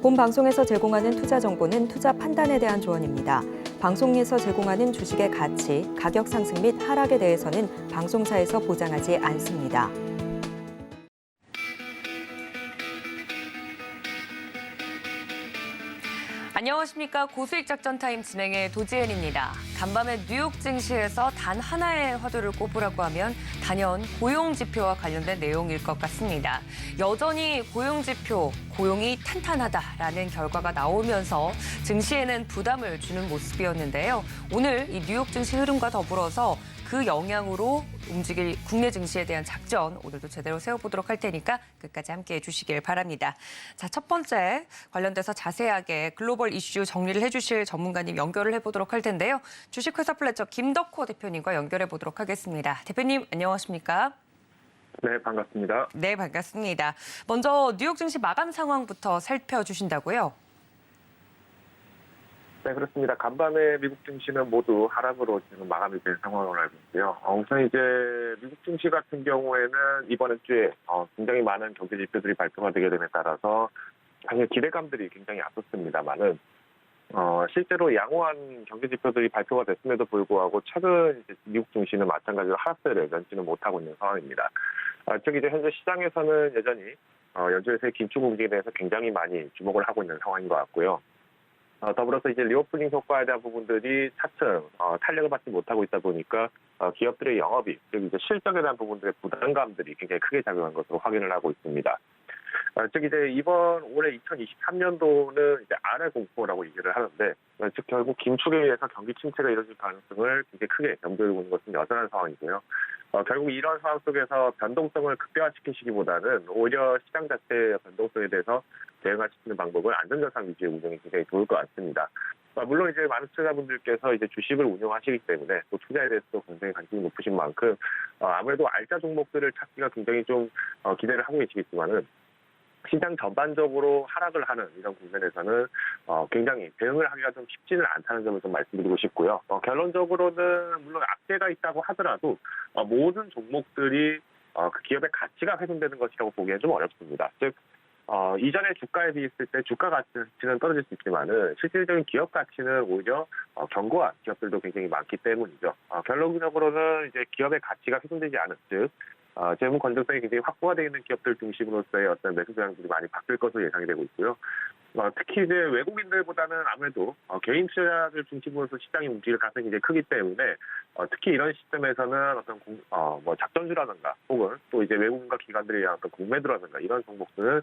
본 방송에서 제공하는 투자 정보는 투자 판단에 대한 조언입니다. 방송에서 제공하는 주식의 가치, 가격 상승 및 하락에 대해서는 방송사에서 보장하지 않습니다. 안녕하십니까. 고수익 작전 타임 진행의 도지은입니다. 간밤에 뉴욕 증시에서 단 하나의 화두를 꼽으라고 하면 단연 고용 지표와 관련된 내용일 것 같습니다. 여전히 고용 지표, 고용이 탄탄하다라는 결과가 나오면서 증시에는 부담을 주는 모습이었는데요. 오늘 이 뉴욕 증시 흐름과 더불어서 그 영향으로 움직일 국내 증시에 대한 작전 오늘도 제대로 세워보도록 할 테니까 끝까지 함께해 주시길 바랍니다. 자, 첫 번째 관련돼서 자세하게 글로벌 이슈 정리를 해주실 전문가님 연결을 해보도록 할 텐데요. 주식회사 플래처 김덕호 대표님과 연결해 보도록 하겠습니다. 대표님 안녕하십니까? 네, 반갑습니다. 네, 반갑습니다. 먼저 뉴욕 증시 마감 상황부터 살펴주신다고요? 네, 그렇습니다. 간밤에 미국 증시는 모두 하락으로 지금 마감이 된 상황으로 알고 있고요. 우선 이제 미국 증시 같은 경우에는 이번 주에 굉장히 많은 경제 지표들이 발표가 되게 됨에 따라서 사실 기대감들이 굉장히 앞섰습니다만은 실제로 양호한 경제 지표들이 발표가 됐음에도 불구하고 최근 이제 미국 증시는 마찬가지로 하락세를 면치는 못하고 있는 상황입니다. 즉 이제 현재 시장에서는 여전히 연준에서의 긴축 움직임에 대해서 굉장히 많이 주목을 하고 있는 상황인 것 같고요. 더불어서 이제 리오프닝 효과에 대한 부분들이 차츰 탄력을 받지 못하고 있다 보니까 기업들의 영업이익, 즉 이제 실적에 대한 부분들의 부담감들이 굉장히 크게 작용한 것으로 확인을 하고 있습니다. 즉 이제 이번 올해 2023년도는 이제 아래 공포라고 얘기를 하는데, 즉 결국 긴축에 의해서 경기 침체가 이뤄질 가능성을 굉장히 크게 염두에 두고 있는 것은 여전한 상황이고요. 결국 이런 상황 속에서 변동성을 극대화시키시기보다는 오히려 시장 자체의 변동성에 대해서 대응할 수 있는 방법은 안전자산 위주의 운영이 굉장히 좋을 것 같습니다. 물론 이제 많은 투자자분들께서 이제 주식을 운영하시기 때문에 또 투자에 대해서도 굉장히 관심이 높으신 만큼 아무래도 알짜 종목들을 찾기가 굉장히 좀 기대를 하고 계시겠지만은 시장 전반적으로 하락을 하는 이런 국면에서는 굉장히 대응을 하기가 좀 쉽지는 않다는 점을 좀 말씀드리고 싶고요. 결론적으로는 물론 악재가 있다고 하더라도 모든 종목들이 그 기업의 가치가 훼손되는 것이라고 보기에는 좀 어렵습니다. 즉 이전에 주가에 비했을 때 주가 가치는 떨어질 수 있지만은 실질적인 기업 가치는 오히려 견고한 기업들도 굉장히 많기 때문이죠. 결론적으로는 이제 기업의 가치가 훼손되지 않은, 즉 재무 건전성이 굉장히 확보가 되어 있는 기업들 중심으로서의 어떤 매수 경향들이 많이 바뀔 것으로 예상이 되고 있고요. 특히 이제 외국인들보다는 아무래도 개인 투자를 중심으로서 시장이 움직일 가능성이 이제 크기 때문에 특히 이런 시점에서는 어떤 작전주라든가 혹은 또 이제 외국인과 기관들에 의한 어떤 공매도라든가 이런 종목들은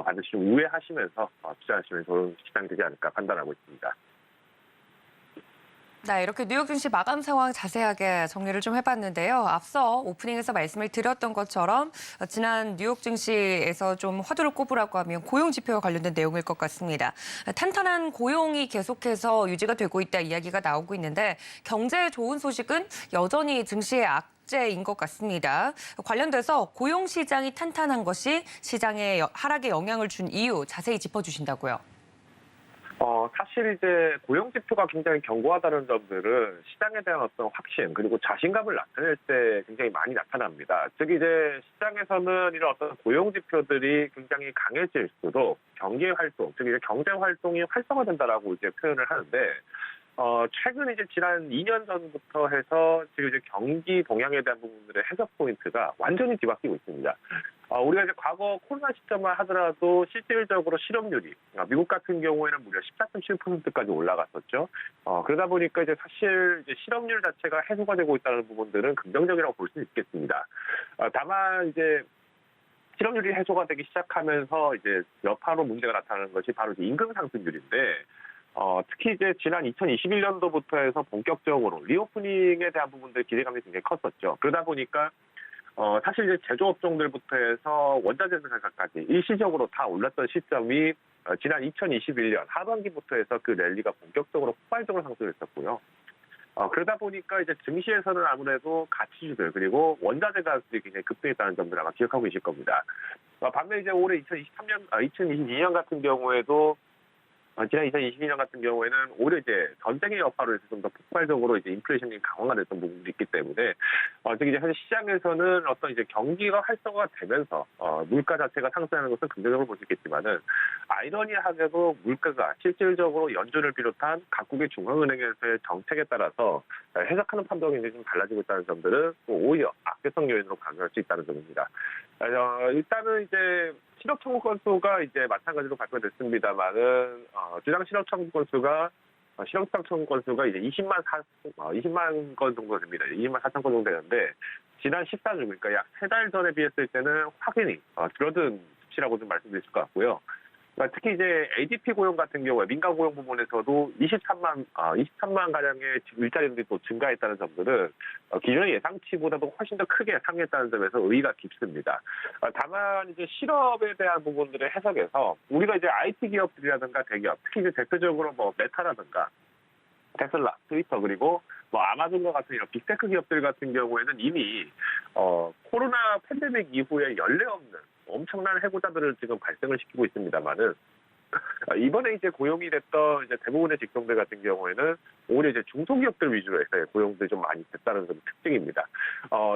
반드시 좀 우회하시면서 투자하시면 좋은 시장이 되지 않을까 판단하고 있습니다. 네, 이렇게 뉴욕 증시 마감 상황 자세하게 정리를 좀 해봤는데요. 앞서 오프닝에서 말씀을 드렸던 것처럼 지난 뉴욕 증시에서 좀 화두를 꼽으라고 하면 고용 지표와 관련된 내용일 것 같습니다. 탄탄한 고용이 계속해서 유지가 되고 있다 이야기가 나오고 있는데 경제에 좋은 소식은 여전히 증시의 악재인 것 같습니다. 관련돼서 고용 시장이 탄탄한 것이 시장의 하락에 영향을 준 이유 자세히 짚어주신다고요. 사실 이제 고용 지표가 굉장히 견고하다는 점들은 시장에 대한 어떤 확신 그리고 자신감을 나타낼 때 굉장히 많이 나타납니다. 즉 이제 시장에서는 이런 어떤 고용 지표들이 굉장히 강해질수록 경기 활동, 즉 이제 경제 활동이 활성화된다라고 이제 표현을 하는데. 최근 이제 지난 2년 전부터 해서 지금 이제 경기 동향에 대한 부분들의 해석 포인트가 완전히 뒤바뀌고 있습니다. 우리가 이제 과거 코로나 시점만 하더라도 실질적으로 실업률이 미국 같은 경우에는 무려 14.7%까지 올라갔었죠. 그러다 보니까 이제 사실 이제 실업률 자체가 해소가 되고 있다는 부분들은 긍정적이라고 볼 수 있겠습니다. 다만 이제 실업률이 해소가 되기 시작하면서 이제 여파로 문제가 나타나는 것이 바로 이제 임금 상승률인데. 특히 이제 지난 2021년도부터 해서 본격적으로 리오프닝에 대한 부분들 기대감이 굉장히 컸었죠. 그러다 보니까 사실 이제 제조업종들부터 해서 원자재 가격까지 일시적으로 다 올랐던 시점이 지난 2021년 하반기부터 해서 그 랠리가 본격적으로 폭발적으로 상승했었고요. 그러다 보니까 이제 증시에서는 아무래도 가치주들 그리고 원자재 가격들이 굉장히 급등했다는 점들 아마 기억하고 계실 겁니다. 반면 이제 올해 2022년 같은 경우에도 지난 2022년 같은 경우에는 오히려 이제 전쟁의 여파로 해서 좀 더 폭발적으로 이제 인플레이션이 강화가 됐던 부분도 있기 때문에 지금 이제 현재 시장에서는 어떤 이제 경기가 활성화가 되면서 물가 자체가 상승하는 것은 긍정적으로 볼 수 있겠지만은 아이러니하게도 물가가 실질적으로 연준을 비롯한 각국의 중앙은행에서의 정책에 따라서 해석하는 판도가 굉장히 좀 달라지고 있다는 점들은 또 오히려 악재성 요인으로 작용할 수 있다는 점입니다. 일단은 이제 실업 청구 건수가 이제 마찬가지로 발표됐습니다만은 주당 실업 청구 건수가 이제 20만 건 정도 됩니다. 20만 4천 건 정도 되는데 지난 14주 그러니까 약 3달 전에 비했을 때는 확연히 줄어든 수치라고 좀 말씀드릴 수 같고요. 특히 이제 ADP 고용 같은 경우에 민간 고용 부문에서도 23만 가량의 일자리들이 또 증가했다는 점들은 기존의 예상치보다도 훨씬 더 크게 상회했다는 점에서 의의가 깊습니다. 다만 이제 실업에 대한 부분들의 해석에서 우리가 이제 IT 기업들이라든가 대기업, 특히 이제 대표적으로 뭐 메타라든가 테슬라, 트위터 그리고 뭐 아마존과 같은 이런 빅테크 기업들 같은 경우에는 이미 코로나 팬데믹 이후에 연례 없는 엄청난 해고자들을 지금 발생을 시키고 있습니다만은 이번에 이제 고용이 됐던 이제 대부분의 직종들 같은 경우에는 오히려 이제 중소기업들 위주로 해서 고용들이 좀 많이 됐다는 점 특징입니다.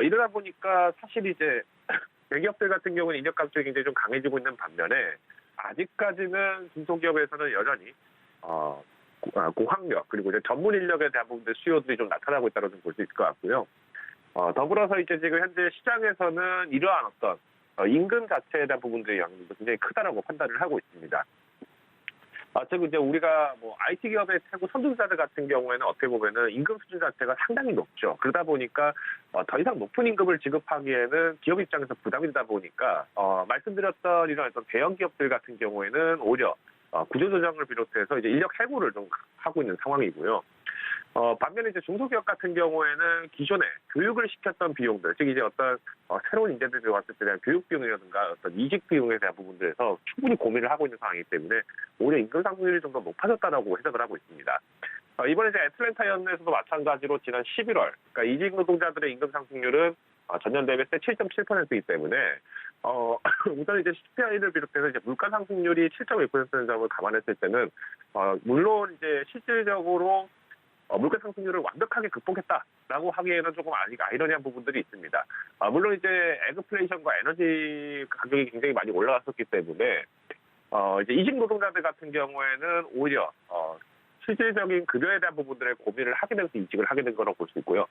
이러다 보니까 사실 이제 대기업들 같은 경우는 인력 감축이 굉장히 좀 강해지고 있는 반면에 아직까지는 중소기업에서는 여전히 고학력 그리고 이제 전문 인력에 대한 부분들 수요들이 좀 나타나고 있다고 좀 볼 수 있을 것 같고요. 더불어서 이제 지금 현재 시장에서는 이러한 어떤 임금 자체에 대한 부분들의 영향도 굉장히 크다라고 판단을 하고 있습니다. 즉 이제 우리가 뭐 IT 기업의 최고 선두주자들 같은 경우에는 어떻게 보면은 임금 수준 자체가 상당히 높죠. 그러다 보니까 더 이상 높은 임금을 지급하기에는 기업 입장에서 부담이 되다 보니까 말씀드렸던 이런 어떤 대형 기업들 같은 경우에는 오히려 구조조정을 비롯해서 이제 인력 해고를 좀 하고 있는 상황이고요. 반면에 이제 중소기업 같은 경우에는 기존에 교육을 시켰던 비용들, 즉 이제 어떤 새로운 인재들이 왔을 때 대한 교육 비용이라든가 어떤 이직 비용에 대한 부분들에서 충분히 고민을 하고 있는 상황이기 때문에 오히려 임금 상승률이 좀 더 높아졌다라고 해석을 하고 있습니다. 이번에 이제 애틀랜타 연에서도 마찬가지로 지난 11월, 그러니까 이직 노동자들의 임금 상승률은 전년 대비 7.7%이기 때문에 우선 이제 CPI를 비롯해서 이제 물가 상승률이 7.1%는 점을 감안했을 때는 물론 이제 실질적으로 물가 상승률을 완벽하게 극복했다라고 하기에는 조금 아이러니한 부분들이 있습니다. 물론 이제 에그플레이션과 에너지 가격이 굉장히 많이 올라갔었기 때문에 이제 이직 노동자들 같은 경우에는 오히려 실질적인 급여에 대한 부분들을 고민을 하게 되면서 이직을 하게 된 거라고 볼 수 있고요.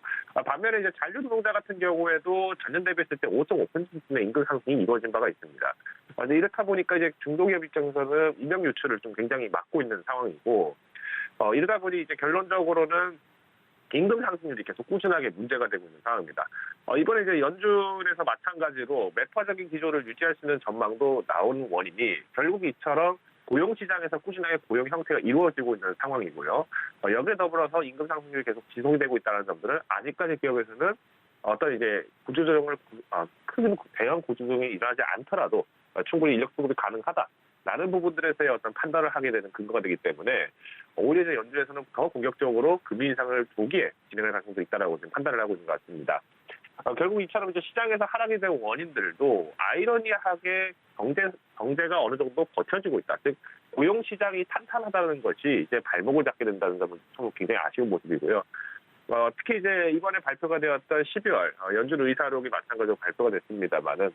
반면에 이제 잔류 노동자 같은 경우에도 전년 대비했을 때 5.5%의 임금 상승이 이루어진 바가 있습니다. 이렇다 보니까 이제 중소기업 입장에서는 인력 유출을 좀 굉장히 막고 있는 상황이고, 이러다 보니 이제 결론적으로는 임금 상승률이 계속 꾸준하게 문제가 되고 있는 상황입니다. 이번에 이제 연준에서 마찬가지로 매파적인 기조를 유지할 수 있는 전망도 나온 원인이 결국 이처럼 고용 시장에서 꾸준하게 고용 형태가 이루어지고 있는 상황이고요. 여기에 더불어서 임금 상승률이 계속 지속이 되고 있다는 점들은 아직까지 기업에서는 어떤 이제 구조조정을 큰 대형 구조조정이 일어나지 않더라도 충분히 인력 수급이 가능하다라는 부분들에서의 어떤 판단을 하게 되는 근거가 되기 때문에 오히려 이제 연준에서는 더 공격적으로 금리 인상을 조기에 진행할 가능성도 있다라고 지금 판단을 하고 있는 것 같습니다. 결국 이처럼 이제 시장에서 하락이 된 원인들도 아이러니하게 경제가 어느 정도 버텨지고 있다. 즉 고용 시장이 탄탄하다는 것이 이제 발목을 잡게 된다는 점은 참 굉장히 아쉬운 모습이고요. 특히 이제 이번에 발표가 되었던 12월 연준 의사록이 마찬가지로 발표가 됐습니다만은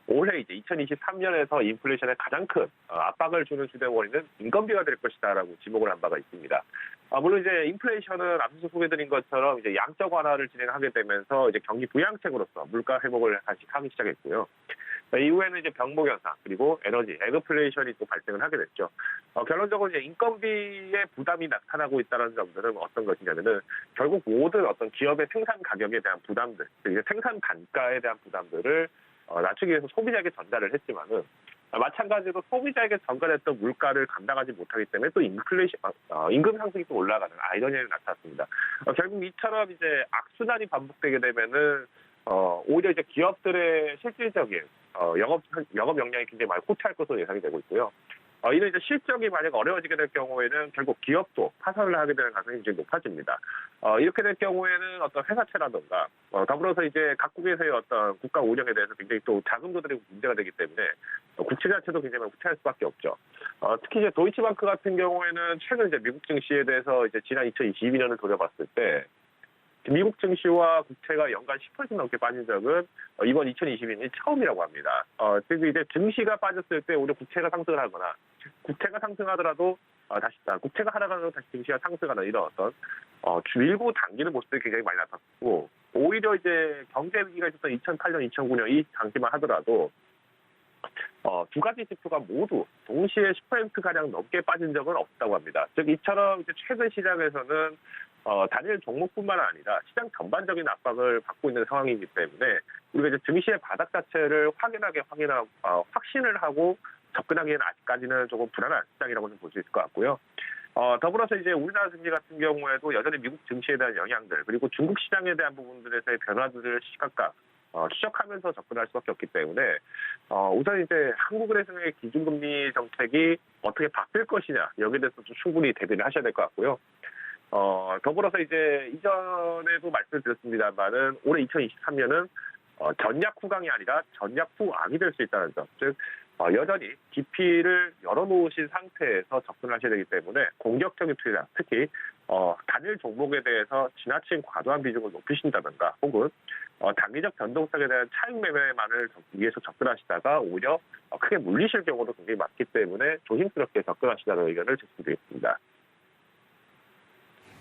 올해 이제 2023년에서 인플레이션에 가장 큰 압박을 주는 주된 원인은 인건비가 될 것이다라고 지목을 한 바가 있습니다. 물론 이제 인플레이션은 앞서 소개드린 것처럼 이제 양적 완화를 진행하게 되면서 이제 경기 부양책으로서 물가 회복을 다시 하기 시작했고요. 이후에는 이제 병목 현상 그리고 에너지, 에그플레이션이 또 발생을 하게 됐죠. 결론적으로 이제 인건비의 부담이 나타나고 있다는 점들은 어떤 것이냐면은 결국 모든 어떤 기업의 생산 가격에 대한 부담들, 이제 생산 단가에 대한 부담들을 낮추기 위해서 소비자에게 전달을 했지만은 마찬가지로 소비자에게 전달했던 물가를 감당하지 못하기 때문에 또 임금 상승이 또 올라가는 아이러니가 나타났습니다. 결국 이처럼 이제 악순환이 반복되게 되면은 오히려 이제 기업들의 실질적인 영업 역량이 굉장히 많이 후퇴할 것으로 예상이 되고 있고요. 이는 이제 실적이 만약 어려워지게 될 경우에는 결국 기업도 파산을 하게 되는 가능성이 굉장히 높아집니다. 이렇게 될 경우에는 어떤 회사채라든가 더불어서 이제 각국에서의 어떤 국가 운영에 대해서 굉장히 또 자금조달이 문제가 되기 때문에 국채 자체도 굉장히 후퇴할 수밖에 없죠. 특히 이제 도이치방크 같은 경우에는 최근 이제 미국 증시에 대해서 이제 지난 2022년을 돌려봤을 때 미국 증시와 국채가 연간 10% 넘게 빠진 적은 이번 2022년이 처음이라고 합니다. 즉 이제 증시가 빠졌을 때 오히려 국채가 상승을 하거나 국채가 상승하더라도 국채가 하락하더라도 다시 증시가 상승하는 이런 어떤 밀고 당기는 모습들이 굉장히 많이 나타났고 오히려 이제 경제 위기가 있었던 2008년, 2009년 이 당시만 하더라도 두 가지 지표가 모두 동시에 10%가량 넘게 빠진 적은 없다고 합니다. 즉 이처럼 이제 최근 시장에서는 단일 종목뿐만 아니라 시장 전반적인 압박을 받고 있는 상황이기 때문에 우리가 이제 증시의 바닥 자체를 확신을 하고 접근하기에는 아직까지는 조금 불안한 시장이라고 좀 볼 수 있을 것 같고요. 더불어서 이제 우리나라 증시 같은 경우에도 여전히 미국 증시에 대한 영향들 그리고 중국 시장에 대한 부분들에서의 변화들을 시각각 추적하면서 접근할 수밖에 없기 때문에 우선 이제 한국은행의 기준금리 정책이 어떻게 바뀔 것이냐 여기에 대해서 좀 충분히 대비를 하셔야 될 것 같고요. 더불어서 이제 이전에도 말씀드렸습니다만은 올해 2023년은 전약 후강이 아니라 전약 후악이 될 수 있다는 점. 즉 여전히 기피를 열어놓으신 상태에서 접근하셔야 되기 때문에 공격적인 투자, 특히 단일 종목에 대해서 지나친 과도한 비중을 높이신다든가 혹은 단기적 변동성에 대한 차익 매매만을 위해서 접근하시다가 오히려 크게 물리실 경우도 굉장히 많기 때문에 조심스럽게 접근하시라는 의견을 제시드리겠습니다.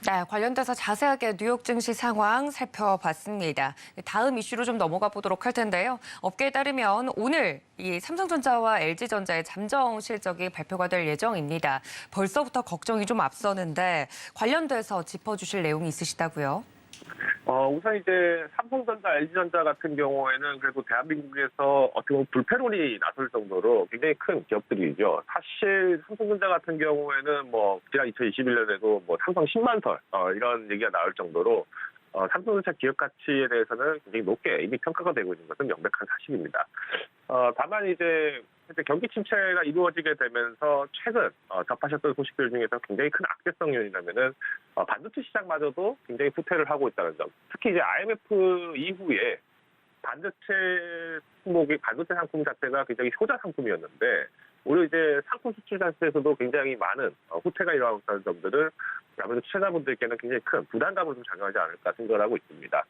네, 관련돼서 자세하게 뉴욕 증시 상황 살펴봤습니다. 다음 이슈로 좀 넘어가 보도록 할 텐데요. 업계에 따르면 오늘 이 삼성전자와 LG전자의 잠정 실적이 발표가 될 예정입니다. 벌써부터 걱정이 좀 앞서는데 관련돼서 짚어주실 내용이 있으시다고요? 우선 이제 삼성전자, LG전자 같은 경우에는 그래도 대한민국에서 어떻게 보면 불패론이 나설 정도로 굉장히 큰 기업들이죠. 사실 삼성전자 같은 경우에는 뭐 지난 2021년에도 뭐 삼성 10만설 이런 얘기가 나올 정도로 삼성전자 기업 가치에 대해서는 굉장히 높게 이미 평가가 되고 있는 것은 명백한 사실입니다. 다만 이제 경기 침체가 이루어지게 되면서 최근 접하셨던 소식들 중에서 굉장히 큰 악재성 요인이라면은 반도체 시장마저도 굉장히 후퇴를 하고 있다는 점. 특히 이제 IMF 이후에 반도체 상품 자체가 굉장히 효자 상품이었는데 오히려 이제 상품 수출 자체에서도 굉장히 많은 후퇴가 일어나고 있다는 점들을 아무래도 투자자분들께는 굉장히 큰 부담감을 좀 작용하지 않을까 생각을 하고 있습니다.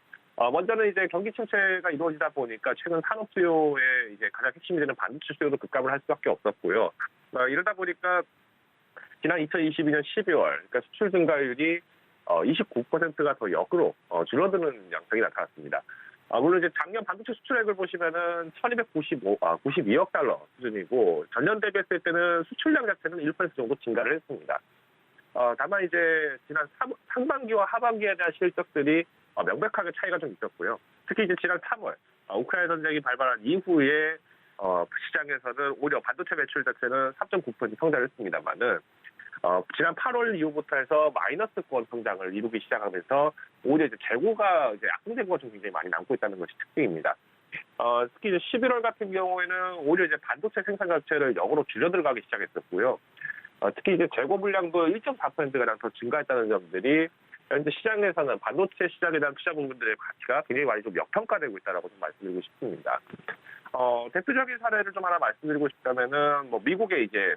먼저는 이제 경기 침체가 이루어지다 보니까 최근 산업 수요의 이제 가장 핵심이 되는 반도체 수요도 급감을 할 수밖에 없었고요. 이러다 보니까 지난 2022년 12월, 그러니까 수출 증가율이 29%가 더 역으로 줄어드는 양상이 나타났습니다. 물론 이제 작년 반도체 수출액을 보시면은 1,292억 달러 수준이고 전년 대비했을 때는 수출량 자체는 1% 정도 증가를 했습니다. 다만 이제 지난 상반기와 하반기에 대한 실적들이 명백하게 차이가 좀 있었고요. 특히 이제 지난 3월 우크라이나 전쟁이 발발한 이후에 시장에서는 오히려 반도체 매출 자체는 3.9% 성장을 했습니다만은 지난 8월 이후부터 해서 마이너스권 성장을 이루기 시작하면서 오히려 이제 악성 재고가 좀 굉장히 많이 남고 있다는 것이 특징입니다. 특히 이제 11월 같은 경우에는 오히려 이제 반도체 생산 자체를 역으로 줄여들어가기 시작했었고요. 특히 이제 재고 물량도 1.4%가량 더 증가했다는 점들이 현재 시장에서는 반도체 시장에 대한 투자분들의 가치가 굉장히 많이 좀 역평가되고 있다라고 좀 말씀드리고 싶습니다. 대표적인 사례를 좀 하나 말씀드리고 싶다면은 뭐 미국의 이제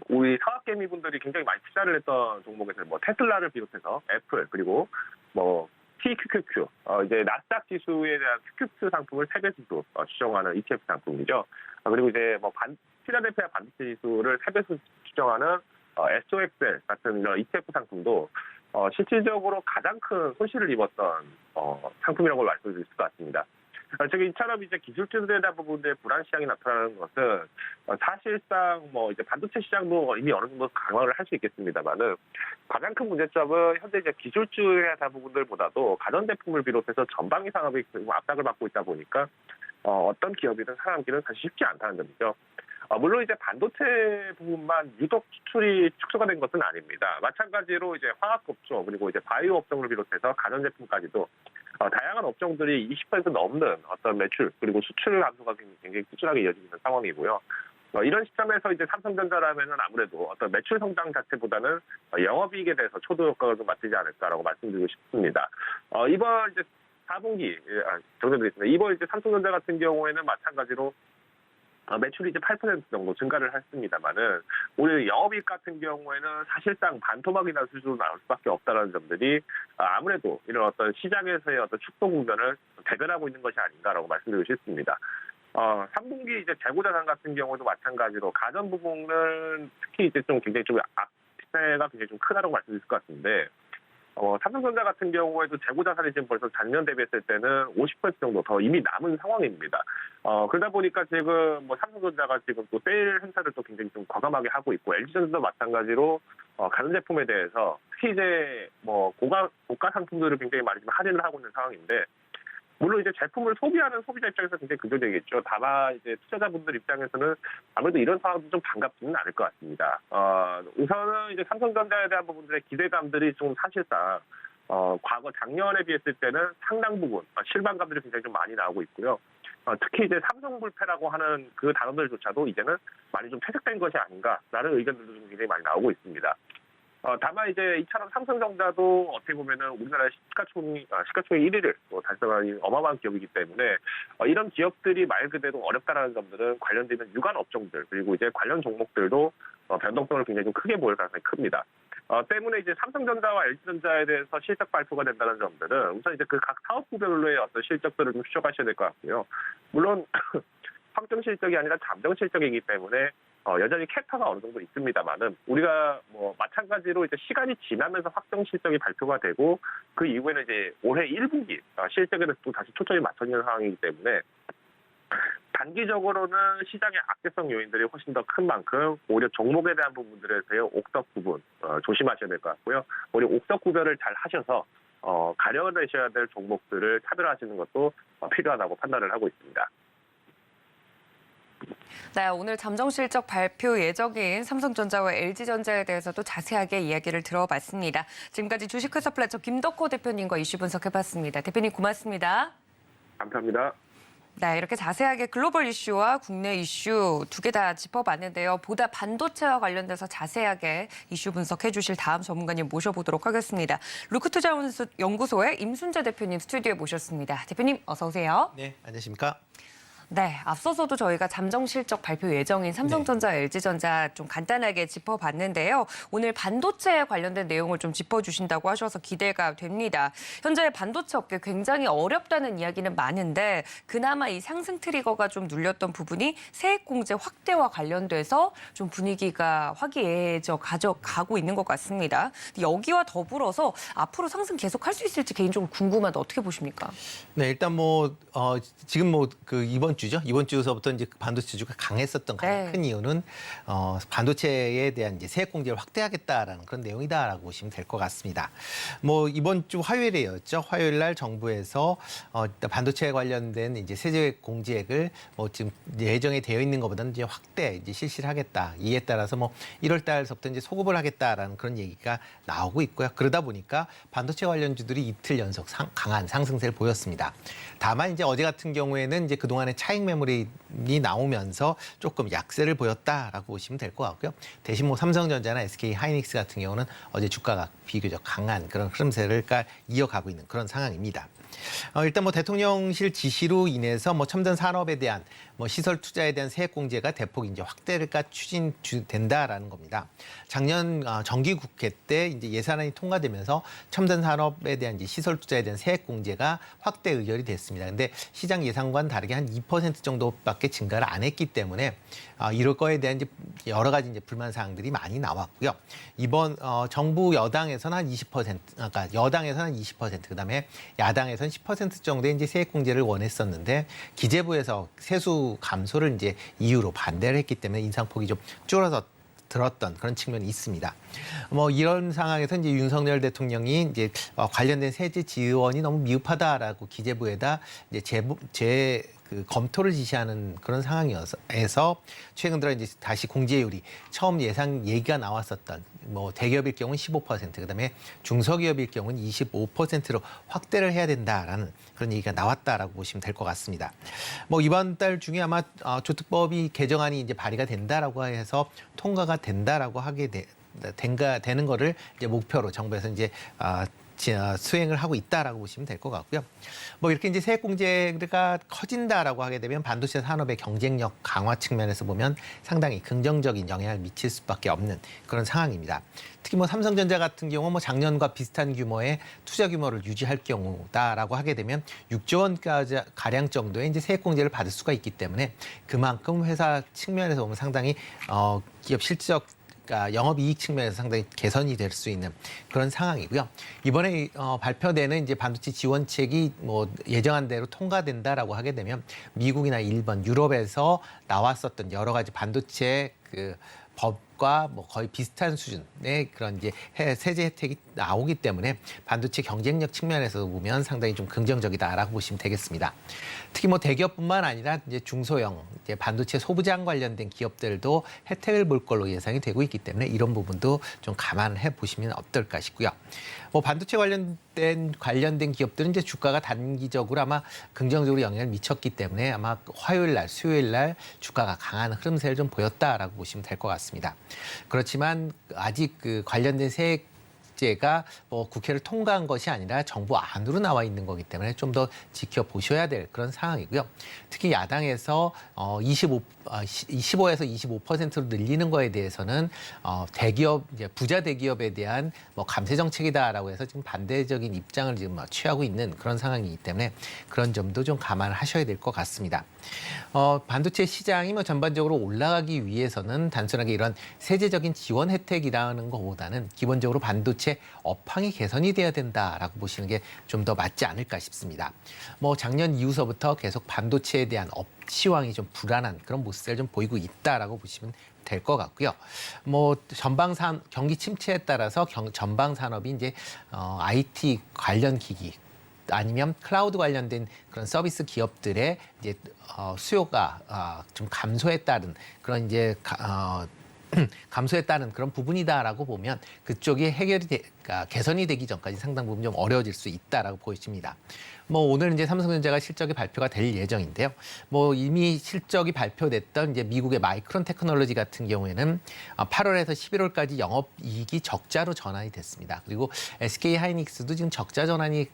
우리 사학개미 분들이 굉장히 많이 투자를 했던 종목에서 뭐 테슬라를 비롯해서 애플 그리고 뭐 TQQQ 이제 나스닥 지수에 대한 QQQ 상품을 3배수로 추정하는 ETF 상품이죠. 그리고 이제 뭐 필라델피아 반도체 지수를 3배수 추정하는 SOXL 같은 이런 ETF 상품도 실질적으로 가장 큰 손실을 입었던 상품이라고 말씀드릴 수 같습니다. 즉 이처럼 이제 기술주들에 대한 부분들의 불안 시장이 나타나는 것은 사실상 뭐 이제 반도체 시장도 이미 어느 정도 강화를 할 수 있겠습니다만은 가장 큰 문제점은 현재 이제 기술주에 대한 부분들보다도 가전제품을 비롯해서 전방위 산업이 압박을 받고 있다 보니까 어떤 기업이든 살아남기는 사실 쉽지 않다는 점이죠. 물론 이제 반도체 부분만 유독 수출이 축소가 된 것은 아닙니다. 마찬가지로 이제 화학업종 그리고 이제 바이오 업종을 비롯해서 가전제품까지도 다양한 업종들이 20% 넘는 어떤 매출 그리고 수출 감소가 굉장히 꾸준하게 이어지고 있는 상황이고요. 이런 시점에서 이제 삼성전자라면은 아무래도 어떤 매출 성장 자체보다는 영업이익에 대해서 초도 효과가 좀 맞지 않을까라고 말씀드리고 싶습니다. 이번 이제 4분기 정리드리겠습니다. 이번 이제 삼성전자 같은 경우에는 마찬가지로 매출이 이제 8% 정도 증가를 했습니다만은 오늘 영업이익 같은 경우에는 사실상 반토막이나 수준으로 나올 수밖에 없다는 점들이 아무래도 이런 어떤 시장에서의 어떤 축소 국면을 대변하고 있는 것이 아닌가라고 말씀드리고 싶습니다. 3분기 이제 재고자산 같은 경우도 마찬가지로 가전 부분은 특히 이제 좀 굉장히 좀 악재가 굉장히 좀 크다라고 말씀드릴 것 같은데. 삼성전자 같은 경우에도 재고자산이 지금 벌써 작년 대비했을 때는 50% 정도 더 이미 남은 상황입니다. 그러다 보니까 지금 뭐 삼성전자가 지금 또 세일 행사를 또 굉장히 좀 과감하게 하고 있고, LG전자도 마찬가지로 가전제품에 대해서 특히 이제 뭐 고가 상품들을 굉장히 많이 좀 할인을 하고 있는 상황인데, 물론 이제 제품을 소비하는 소비자 입장에서 굉장히 긍정적이겠죠. 다만 이제 투자자분들 입장에서는 아무래도 이런 상황도 좀 반갑지는 않을 것 같습니다. 우선은 이제 삼성전자에 대한 부분들의 기대감들이 좀 사실상 과거 작년에 비했을 때는 상당 부분 실망감들이 굉장히 좀 많이 나오고 있고요. 특히 이제 삼성불패라고 하는 그 단어들조차도 이제는 많이 좀 퇴색된 것이 아닌가라는 의견들도 좀 굉장히 많이 나오고 있습니다. 다만 이제 이처럼 삼성전자도 어떻게 보면은 우리나라 시가총액 1위를 달성한 어마어마한 기업이기 때문에 이런 기업들이 말 그대로 어렵다라는 점들은 관련되는 유관 업종들 그리고 이제 관련 종목들도 변동성을 굉장히 좀 크게 보일 가능성이 큽니다. 때문에 이제 삼성전자와 LG전자에 대해서 실적 발표가 된다는 점들은 우선 이제 그 각 사업부별로의 어떤 실적들을 좀 추적하셔야 될 것 같고요. 물론 확정 실적이 아니라 잠정 실적이기 때문에 여전히 캡터가 어느 정도 있습니다만은 우리가 뭐 마찬가지로 이제 시간이 지나면서 확정 실적이 발표가 되고 그 이후에는 이제 올해 1분기 실적에는 또 다시 초점이 맞춰지는 상황이기 때문에 단기적으로는 시장의 악재성 요인들이 훨씬 더 큰 만큼 오히려 종목에 대한 부분들에서의 옥석 부분 조심하셔야 될 것 같고요. 오히려 옥석 구별을 잘 하셔서 가려내셔야 될 종목들을 차별하시는 것도 필요하다고 판단을 하고 있습니다. 네, 오늘 잠정 실적 발표 예정인 삼성전자와 LG전자에 대해서도 자세하게 이야기를 들어봤습니다. 지금까지 주식회사 플래처 김덕호 대표님과 이슈 분석해봤습니다. 대표님 고맙습니다. 감사합니다. 네, 이렇게 자세하게 글로벌 이슈와 국내 이슈 두 개 다 짚어봤는데요. 보다 반도체와 관련돼서 자세하게 이슈 분석해 주실 다음 전문가님 모셔보도록 하겠습니다. 루크투자연구소의 임순재 대표님 스튜디오에 모셨습니다. 대표님 어서 오세요. 네, 안녕하십니까? 네, 앞서서도 저희가 잠정 실적 발표 예정인 삼성전자, LG전자 좀 간단하게 짚어봤는데요. 오늘 반도체에 관련된 내용을 좀 짚어주신다고 하셔서 기대가 됩니다. 현재 반도체 업계 굉장히 어렵다는 이야기는 많은데 그나마 이 상승 트리거가 좀 눌렸던 부분이 세액공제 확대와 관련돼서 좀 분위기가 화기애애해져 가고 있는 것 같습니다. 여기와 더불어서 앞으로 상승 계속할 수 있을지 개인적으로 궁금한데 어떻게 보십니까? 네, 일단 지금 이번 주서부터 이제 반도체주가 강했었던 가장 큰 이유는 반도체에 대한 이제 세액 공제를 확대하겠다라는 그런 내용이다라고 보시면 될 것 같습니다. 이번 주 화요일이었죠. 화요일 날 정부에서 반도체에 관련된 이제 세제 공제액을 지금 예정에 되어 있는 것보다는 이제 확대 이제 실시를 하겠다. 이에 따라서 1월 달서부터 이제 소급을 하겠다라는 그런 얘기가 나오고 있고요. 그러다 보니까 반도체 관련주들이 이틀 연속 강한 상승세를 보였습니다. 다만 이제 어제 같은 경우에는 이제 그동안의 차익 매물이 나오면서 조금 약세를 보였다라고 보시면 될 것 같고요. 대신 삼성전자나 SK 하이닉스 같은 경우는 어제 주가가 비교적 강한 그런 흐름세를 이어가고 있는 그런 상황입니다. 일단 대통령실 지시로 인해서 첨단 산업에 대한 시설 투자에 대한 세액 공제가 대폭 이제 확대가 추진된다라는 겁니다. 작년 정기국회 때 이제 예산안이 통과되면서 첨단 산업에 대한 이제 시설 투자에 대한 세액 공제가 확대 의결이 됐습니다. 근데 시장 예상과는 다르게 한 2% 정도밖에 증가를 안 했기 때문에 이럴 거에 대한 이제 여러 가지 이제 불만 사항들이 많이 나왔고요. 이번 정부 여당에서는 한 20%, 그러니까 여당에서는 한 20%, 그다음에 야당에서는 10% 정도의 이제 세액 공제를 원했었는데 기재부에서 세수 감소를 이제 이유로 반대를 했기 때문에 인상폭이 좀 줄어서 들었던 그런 측면이 있습니다. 이런 상황에서 이제 윤석열 대통령이 이제 관련된 세제 지원이 너무 미흡하다라고 기재부에다 이제 그 검토를 지시하는 그런 상황이어서 최근 들어 이제 다시 공제율이 처음 예상 얘기가 나왔었던 뭐 대기업일 경우는 15%, 그다음에 중소기업일 경우는 25%로 확대를 해야 된다라는 그런 얘기가 나왔다라고 보시면 될 것 같습니다. 뭐 이번 달 중에 아마 조특법이 개정안이 이제 발의가 된다라고 해서 통과가 된다라고 하게 되는 거를 이제 목표로 정부에서 이제 수행을 하고 있다라고 보시면 될 것 같고요. 뭐 이렇게 이제 세액공제가 커진다라고 하게 되면 반도체 산업의 경쟁력 강화 측면에서 보면 상당히 긍정적인 영향을 미칠 수밖에 없는 그런 상황입니다. 특히 뭐 삼성전자 같은 경우 뭐 작년과 비슷한 규모의 투자 규모를 유지할 경우다라고 하게 되면 6조 원까지 가량 정도의 이제 세액공제를 받을 수가 있기 때문에 그만큼 회사 측면에서 보면 상당히 기업 실적 그러니까 영업이익 측면에서 상당히 개선이 될 수 있는 그런 상황이고요. 이번에 발표되는 이제 반도체 지원책이 뭐 예정한 대로 통과된다라고 하게 되면 미국이나 일본, 유럽에서 나왔었던 여러 가지 반도체 그 법과 뭐 거의 비슷한 수준의 그런 이제 세제 혜택이 나오기 때문에 반도체 경쟁력 측면에서 보면 상당히 좀 긍정적이다라고 보시면 되겠습니다. 특히 뭐 대기업뿐만 아니라 이제 중소형 이제 반도체 소부장 관련된 기업들도 혜택을 볼 걸로 예상이 되고 있기 때문에 이런 부분도 좀 감안해 보시면 어떨까 싶고요. 뭐 반도체 관련된 기업들은 이제 주가가 단기적으로 아마 긍정적으로 영향을 미쳤기 때문에 아마 화요일 날, 수요일 날 주가가 강한 흐름세를 좀 보였다라고 보시면 될 것 같습니다. 그렇지만 아직 그 관련된 세액제가 뭐 국회를 통과한 것이 아니라 정부 안으로 나와 있는 거기 때문에 좀 더 지켜보셔야 될 그런 상황이고요. 특히 야당에서 15에서 25%로 늘리는 거에 대해서는 대기업, 이제 부자 대기업에 대한 뭐 감세 정책이다라고 해서 지금 반대적인 입장을 지금 취하고 있는 그런 상황이기 때문에 그런 점도 좀 감안을 하셔야 될 것 같습니다. 반도체 시장이 뭐 전반적으로 올라가기 위해서는 단순하게 이런 세제적인 지원 혜택이라는 것보다는 기본적으로 반도체 업황이 개선이 돼야 된다라고 보시는 게 좀 더 맞지 않을까 싶습니다. 뭐 작년 이후서부터 계속 반도체에 대한 시황이 좀 불안한 그런 모습을 좀 보이고 있다라고 보시면 될 것 같고요. 뭐 경기 침체에 따라서 전방 산업이 이제 IT 관련 기기 아니면 클라우드 관련된 그런 서비스 기업들의 이제 수요가 좀 감소에 따른 그런 이제 감소에 따른 그런 부분이다라고 보면 그쪽이 개선이 되기 전까지 상당 부분 좀 어려워질 수 있다라고 보여집니다. 뭐 오늘 이제 삼성전자가 실적이 발표가 될 예정인데요. 뭐 이미 실적이 발표됐던 이제 미국의 마이크론 테크놀로지 같은 경우에는 8월에서 11월까지 영업이익이 적자로 전환이 됐습니다. 그리고 SK 하이닉스도 지금 적자 전환이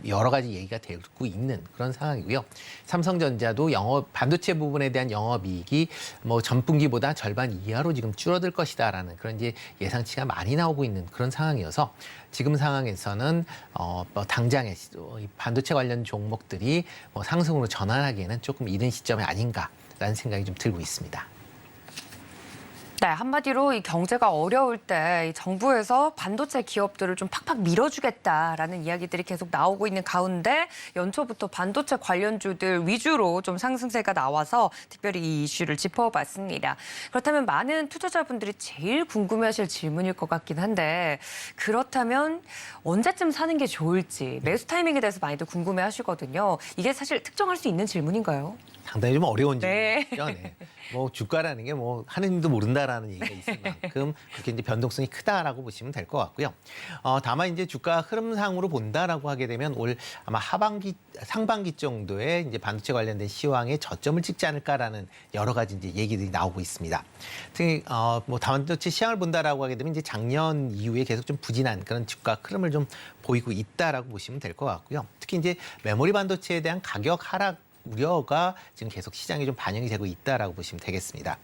여러 가지 얘기가 되고 있는 그런 상황이고요. 삼성전자도 반도체 부분에 대한 영업이익이 뭐 전분기보다 절반 이하로 지금 줄어들 것이다라는 그런 이제 예상치가 많이 나오고 있는 그런 상황이어서 지금 상황에서는 뭐 당장에 반도체 관련 종목들이 뭐 상승으로 전환하기에는 조금 이른 시점이 아닌가라는 생각이 좀 들고 있습니다. 네, 한마디로 이 경제가 어려울 때 이 정부에서 반도체 기업들을 좀 팍팍 밀어주겠다라는 이야기들이 계속 나오고 있는 가운데 연초부터 반도체 관련주들 위주로 좀 상승세가 나와서 특별히 이 이슈를 짚어봤습니다. 그렇다면 많은 투자자분들이 제일 궁금해하실 질문일 것 같긴 한데 그렇다면 언제쯤 사는 게 좋을지 매수 타이밍에 대해서 많이들 궁금해하시거든요. 이게 사실 특정할 수 있는 질문인가요? 상당히 좀 어려운 네. 질문이죠. 네. 뭐 주가라는 게 뭐 하느님도 모른다라는 얘기가 있을 만큼 그렇게 이제 변동성이 크다라고 보시면 될 것 같고요. 다만 이제 주가 흐름상으로 본다라고 하게 되면 올 아마 상반기 정도에 이제 반도체 관련된 시황에 저점을 찍지 않을까라는 여러 가지 이제 얘기들이 나오고 있습니다. 특히 뭐 반도체 시황을 본다라고 하게 되면 이제 작년 이후에 계속 좀 부진한 그런 주가 흐름을 좀 보이고 있다라고 보시면 될 것 같고요. 특히 이제 메모리 반도체에 대한 가격 하락 우려가 지금 계속 시장에 좀 반영이 되고 있다라고 보시면 되겠습니다.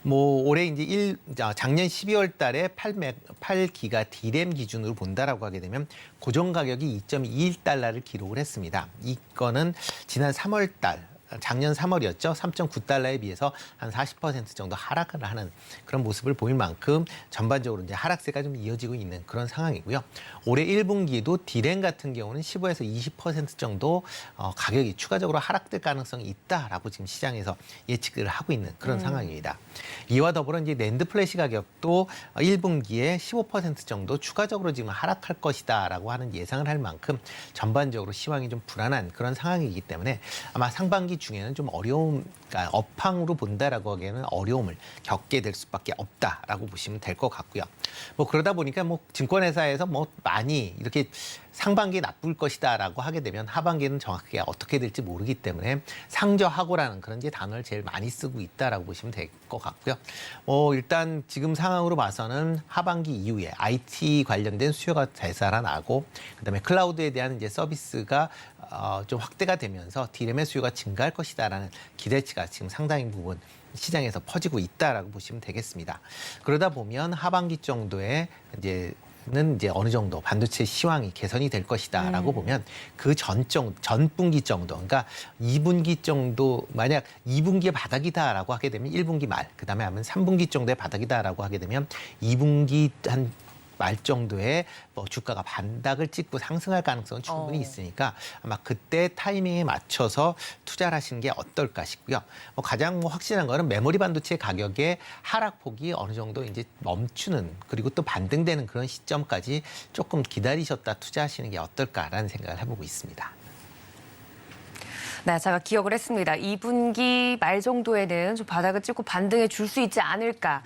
뭐 올해 이제 작년 12월 달에 8기가 D램 기준으로 본다라고 하게 되면 고정 가격이 2.21달러를 기록을 했습니다. 이거는 지난 3월 달 작년 3월이었죠. 3.9달러에 비해서 한 40% 정도 하락을 하는 그런 모습을 보일 만큼 전반적으로 이제 하락세가 좀 이어지고 있는 그런 상황이고요. 올해 1분기도 D램 같은 경우는 15에서 20% 정도 가격이 추가적으로 하락될 가능성이 있다라고 지금 시장에서 예측을 하고 있는 그런 상황입니다. 이와 더불어 이제 낸드 플래시 가격도 1분기에 15% 정도 추가적으로 지금 하락할 것이다라고 하는 예상을 할 만큼 전반적으로 시황이 좀 불안한 그런 상황이기 때문에 아마 상반기 중에는 좀 어려움, 그러니까 업황으로 본다라고 하기에는 어려움을 겪게 될 수밖에 없다라고 보시면 될 것 같고요. 뭐 그러다 보니까 뭐 증권회사에서 뭐 많이 이렇게 상반기 나쁠 것이다라고 하게 되면 하반기는 정확하게 어떻게 될지 모르기 때문에 상저하고라는 그런 이제 단어를 제일 많이 쓰고 있다라고 보시면 될 것 같고요. 일단 지금 상황으로 봐서는 하반기 이후에 IT 관련된 수요가 되살아나고 그다음에 클라우드에 대한 이제 서비스가 좀 확대가 되면서 D램의 수요가 증가할 것이다라는 기대치가 지금 상당히 부분 시장에서 퍼지고 있다라고 보시면 되겠습니다. 그러다 보면 하반기 정도에 는 어느 정도 반도체 시황이 개선이 될 것이다라고 보면 그 전 분기 정도, 그러니까 2분기 정도, 만약 2분기의 바닥이다라고 하게 되면 1분기 말, 그다음에 하면 3분기 정도의 바닥이다라고 하게 되면 2분기 한 말 정도에 뭐 주가가 반닥을 찍고 상승할 가능성은 충분히 있으니까 아마 그때 타이밍에 맞춰서 투자를 하시는 게 어떨까 싶고요. 가장 확실한 거는 메모리 반도체 가격의 하락폭이 어느 정도 이제 멈추는 그리고 또 반등되는 그런 시점까지 조금 기다리셨다 투자하시는 게 어떨까라는 생각을 해보고 있습니다. 네, 제가 기억을 했습니다. 2분기 말 정도에는 좀 바닥을 찍고 반등해 줄 수 있지 않을까.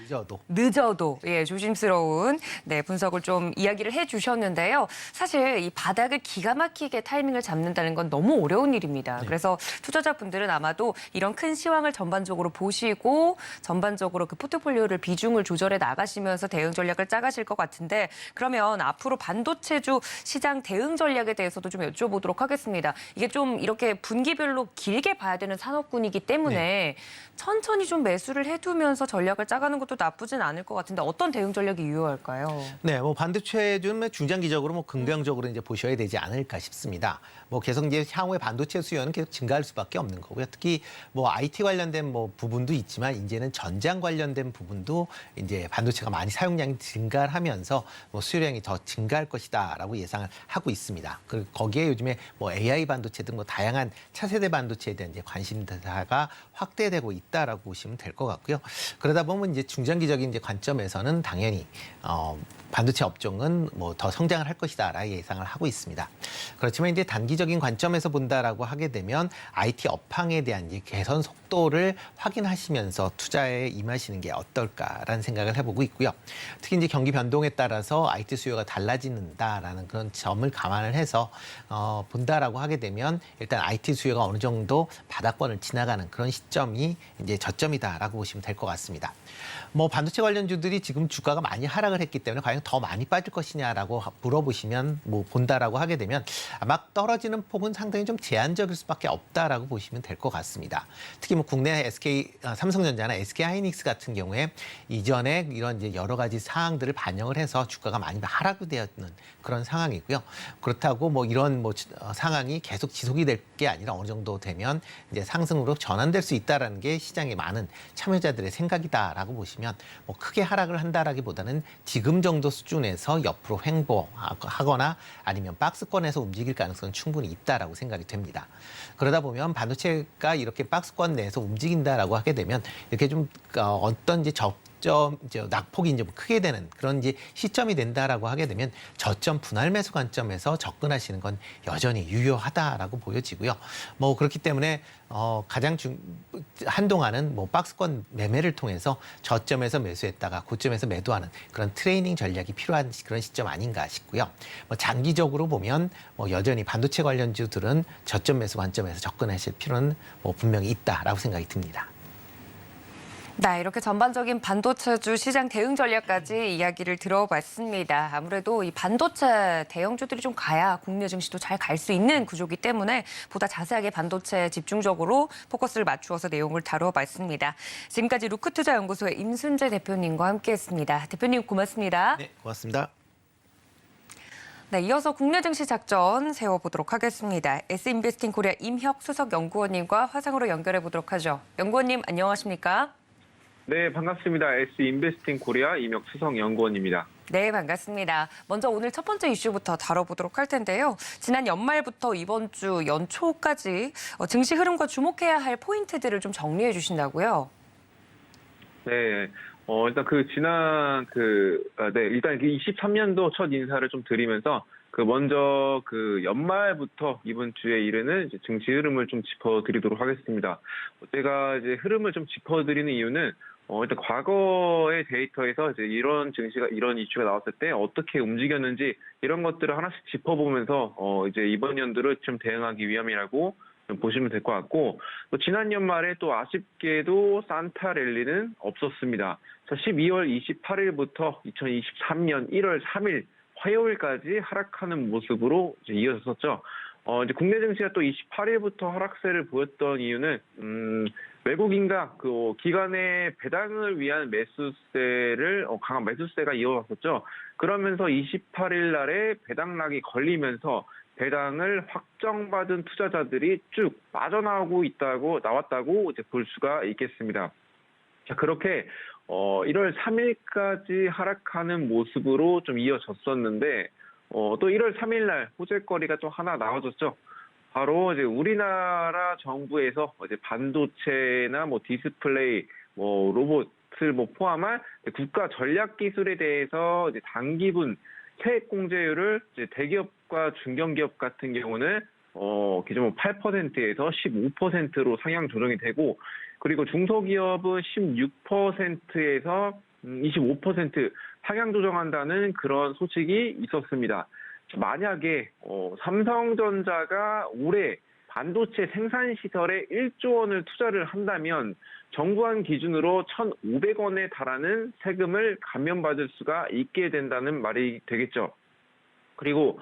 늦어도 예, 조심스러운 분석을 좀 이야기를 해주셨는데요. 사실 이 바닥을 기가 막히게 타이밍을 잡는다는 건 너무 어려운 일입니다. 네. 그래서 투자자분들은 아마도 이런 큰 시황을 전반적으로 보시고 전반적으로 그 포트폴리오를 비중을 조절해 나가시면서 대응 전략을 짜가실 것 같은데 그러면 앞으로 반도체주 시장 대응 전략에 대해서도 좀 여쭤보도록 하겠습니다. 이게 좀 이렇게 분기별로 길게 봐야 되는 산업군이기 때문에 천천히 좀 매수를 해두면서 전략을 짜가는 것도 나쁘진 않을 것 같은데 어떤 대응 전략이 유효할까요? 네, 반도체주는 중장기적으로 긍정적으로 이제 보셔야 되지 않을까 싶습니다. 계속 이제 향후에 반도체 수요는 계속 증가할 수밖에 없는 거고요. 특히 IT 관련된 부분도 있지만 이제는 전장 관련된 부분도 이제 반도체가 많이 사용량이 증가하면서 수요량이 더 증가할 것이다라고 예상을 하고 있습니다. 그리고 거기에 요즘에 AI 반도체 등 다양한 차세대 반도체에 대한 이제 관심사가 확대되고 있다라고 보시면 될 것 같고요. 그러다 보면 이제 중장기적인 이제 관점에서는 당연히 반도체 업종은 더 성장을 할 것이다라고 예상을 하고 있습니다. 그렇지만 이제 단기적인 관점에서 본다라고 하게 되면 IT 업황에 대한 이제 개선 속도를 확인하시면서 투자에 임하시는 게 어떨까라는 생각을 해보고 있고요. 특히 이제 경기 변동에 따라서 IT 수요가 달라진다라는 그런 점을 감안을 해서 본다라고 하게 되면 일단 IT 수요가 어느 정도 바닥권을 지나가는 그런 시점이 이제 저점이다라고 보시면 될 것 같습니다. 반도체 관련주들이 지금 주가가 많이 하락을 했기 때문에 과연 더 많이 빠질 것이냐라고 물어보시면 본다라고 하게 되면 아마 떨어지는 폭은 상당히 좀 제한적일 수밖에 없다라고 보시면 될 것 같습니다. 특히 국내 삼성전자나 SK하이닉스 같은 경우에 이전에 이런 이제 여러 가지 사항들을 반영을 해서 주가가 많이 하락이 되었는 그런 상황이고요. 그렇다고 이런 상황이 계속 지속이 될 게 아니라 어느 정도 되면 이제 상승으로 전환될 수 있다라는 게 시장의 많은 참여자들의 생각이다라고 보시면 크게 하락을 한다라기보다는 지금 정도 수준에서 옆으로 횡보하거나 아니면 박스권에서 움직일 가능성은 충분히 있다라고 생각이 됩니다. 그러다 보면 반도체가 이렇게 박스권 내에서 움직인다라고 하게 되면 이렇게 좀 어떤 이제 낙폭이 이제 크게 되는 그런 이제 시점이 된다라고 하게 되면 저점 분할 매수 관점에서 접근하시는 건 여전히 유효하다라고 보여지고요. 그렇기 때문에 가장 한동안은 박스권 매매를 통해서 저점에서 매수했다가 고점에서 매도하는 그런 트레이닝 전략이 필요한 그런 시점 아닌가 싶고요. 장기적으로 보면 여전히 반도체 관련주들은 저점 매수 관점에서 접근하실 필요는 분명히 있다라고 생각이 듭니다. 네, 이렇게 전반적인 반도체주 시장 대응 전략까지 이야기를 들어봤습니다. 아무래도 이 반도체 대형주들이 좀 가야 국내 증시도 잘 갈 수 있는 구조이기 때문에 보다 자세하게 반도체 집중적으로 포커스를 맞추어서 내용을 다뤄봤습니다. 지금까지 루크투자연구소의 임순재 대표님과 함께했습니다. 대표님 고맙습니다. 네, 고맙습니다. 네, 이어서 국내 증시 작전 세워보도록 하겠습니다. S인베스팅 코리아 임혁 수석 연구원님과 화상으로 연결해 보도록 하죠. 연구원님 안녕하십니까? 네, 반갑습니다. S인베스팅 코리아 임혁 수석 연구원입니다. 네, 반갑습니다. 먼저 오늘 첫 번째 이슈부터 다뤄보도록 할 텐데요. 지난 연말부터 이번 주 연초까지 증시 흐름과 주목해야 할 포인트들을 좀 정리해 주신다고요? 네, 일단 일단 23년도 첫 인사를 좀 드리면서 먼저 연말부터 이번 주에 이르는 이제 증시 흐름을 좀 짚어드리도록 하겠습니다. 제가 이제 흐름을 좀 짚어드리는 이유는 일단 과거의 데이터에서 이제 이런 이슈가 나왔을 때 어떻게 움직였는지 이런 것들을 하나씩 짚어보면서 이제 이번 연도를 좀 대응하기 위함이라고 좀 보시면 될 것 같고, 또 지난 연말에 또 아쉽게도 산타 랠리는 없었습니다. 12월 28일부터 2023년 1월 3일 화요일까지 하락하는 모습으로 이제 이어졌었죠. 이제 국내 증시가 또 28일부터 하락세를 보였던 이유는 외국인과 기관의 배당을 위한 매수세를 강한 매수세가 이어졌었죠. 그러면서 28일 날에 배당락이 걸리면서 배당을 확정받은 투자자들이 쭉 빠져나오고 나왔다고 이제 볼 수가 있겠습니다. 자, 그렇게 1월 3일까지 하락하는 모습으로 좀 이어졌었는데, 또 1월 3일 날 호재거리가 또 하나 나와줬죠. 바로 이제 우리나라 정부에서 이제 반도체나 디스플레이, 로봇을 포함한 국가 전략 기술에 대해서 이제 단기분 세액 공제율을 이제 대기업과 중견기업 같은 경우는 기존 8%에서 15%로 상향 조정이 되고, 그리고 중소기업은 16%에서 25% 상향 조정한다는 그런 소식이 있었습니다. 만약에 삼성전자가 올해 반도체 생산 시설에 1조 원을 투자를 한다면 정부안 기준으로 1,500원에 달하는 세금을 감면받을 수가 있게 된다는 말이 되겠죠. 그리고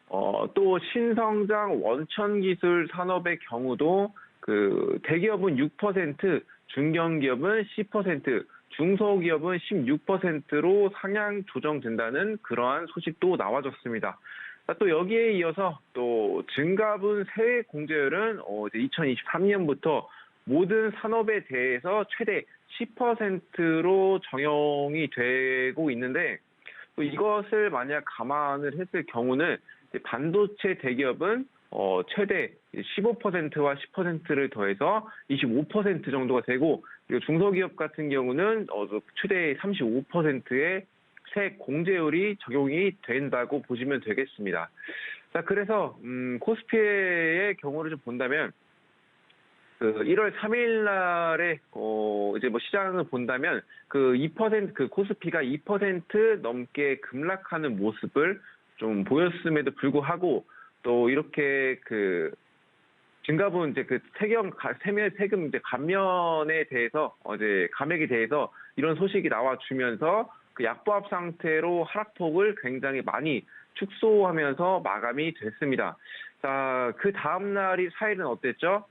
또 신성장 원천기술 산업의 경우도 대기업은 6%, 중견기업은 10%, 중소기업은 16%로 상향 조정된다는 그러한 소식도 나와줬습니다. 또 여기에 이어서 또 증가분 세액 공제율은 이제 2023년부터 모든 산업에 대해서 최대 10%로 적용이 되고 있는데, 또 이것을 만약 감안을 했을 경우는 반도체 대기업은 최대 15%와 10%를 더해서 25% 정도가 되고, 그리고 중소기업 같은 경우는 최대 35%의 세액 공제율이 적용이 된다고 보시면 되겠습니다. 자, 그래서 코스피의 경우를 좀 본다면 1월 3일 날에 이제 시장을 본다면 2% 코스피가 2% 넘게 급락하는 모습을 좀 보였음에도 불구하고, 또 이렇게 증가분 세금 이제 감면에 대해서 감액에 대해서 이런 소식이 나와주면서 약보합 상태로 하락폭을 굉장히 많이 축소하면서 마감이 됐습니다. 자, 그 다음 날이 4일은 어땠죠?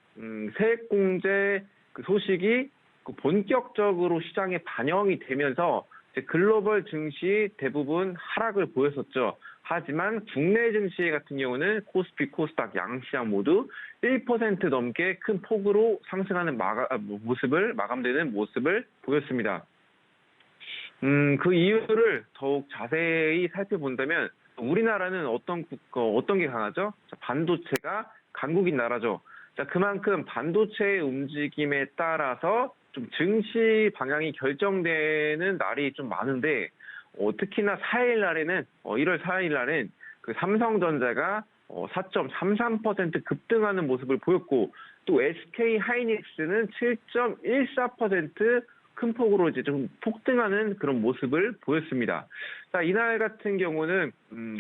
세액공제 소식이 본격적으로 시장에 반영이 되면서 글로벌 증시 대부분 하락을 보였었죠. 하지만 국내 증시 같은 경우는 코스피, 코스닥 양시장 모두 1% 넘게 큰 폭으로 상승하는 마감되는 모습을 보였습니다. 그 이유를 더욱 자세히 살펴본다면 우리나라는 어떤 게 강하죠? 반도체가 강국인 나라죠. 자, 그만큼 반도체의 움직임에 따라서 좀 증시 방향이 결정되는 날이 좀 많은데, 특히나 4일 날에는 1월 4일 날엔 삼성전자가 4.33% 급등하는 모습을 보였고, 또 SK 하이닉스는 7.14% 큰 폭으로 이제 좀 폭등하는 그런 모습을 보였습니다. 자, 이날 같은 경우는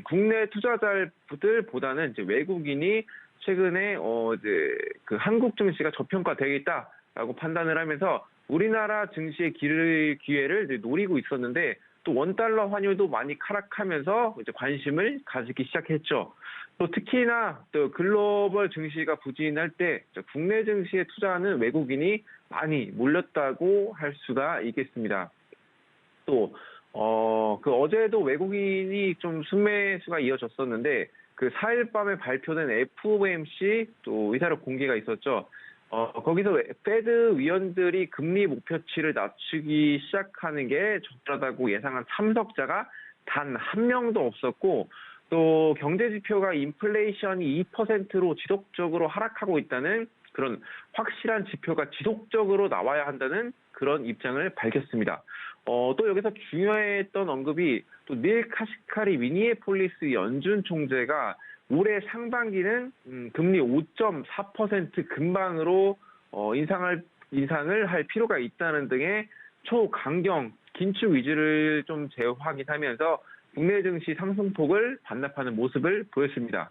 국내 투자자들보다는 이제 외국인이 최근에 이제 한국 증시가 저평가되겠다라고 판단을 하면서 우리나라 증시의 기회를 이제 노리고 있었는데, 또 원달러 환율도 많이 하락하면서 이제 관심을 가지기 시작했죠. 또 특히나 또 글로벌 증시가 부진할 때 국내 증시에 투자하는 외국인이 많이 몰렸다고 할 수가 있겠습니다. 또 어제도 외국인이 좀 순매수가 이어졌었는데, 4일 밤에 발표된 FOMC 또 의사록 공개가 있었죠. 거기서 페드 위원들이 금리 목표치를 낮추기 시작하는 게 적절하다고 예상한 참석자가 단 한 명도 없었고, 또 경제 지표가 인플레이션이 2%로 지속적으로 하락하고 있다는 그런 확실한 지표가 지속적으로 나와야 한다는 그런 입장을 밝혔습니다. 또 여기서 중요했던 언급이 또 닐 카시카리 미니애폴리스 연준 총재가 올해 상반기는 금리 5.4% 근방으로 인상을 할 필요가 있다는 등의 초강경 긴축 위주를 좀 재확인하면서 국내 증시 상승폭을 반납하는 모습을 보였습니다.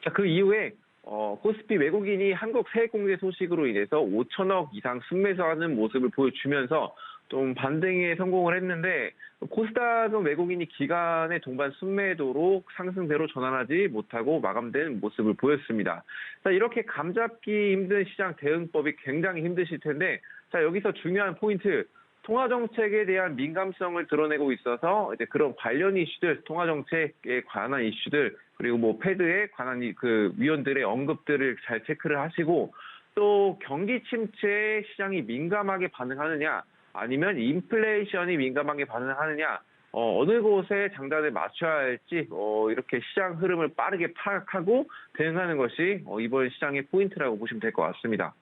자, 그 이후에 코스피 외국인이 한국 세액공제 소식으로 인해서 5천억 이상 순매수하는 모습을 보여주면서 좀 반등에 성공을 했는데 코스닥은 외국인이 기간의 동반 순매도로 상승세로 전환하지 못하고 마감된 모습을 보였습니다. 자, 이렇게 감잡기 힘든 시장 대응법이 굉장히 힘드실 텐데 자, 여기서 중요한 포인트 통화정책에 대한 민감성을 드러내고 있어서 이제 그런 관련 이슈들, 통화정책에 관한 이슈들, 그리고 뭐 패드에 관한 그 위원들의 언급들을 잘 체크를 하시고 또 경기 침체에 시장이 민감하게 반응하느냐 아니면 인플레이션이 민감하게 반응하느냐 어느 곳에 장단을 맞춰야 할지 이렇게 시장 흐름을 빠르게 파악하고 대응하는 것이 이번 시장의 포인트라고 보시면 될 것 같습니다.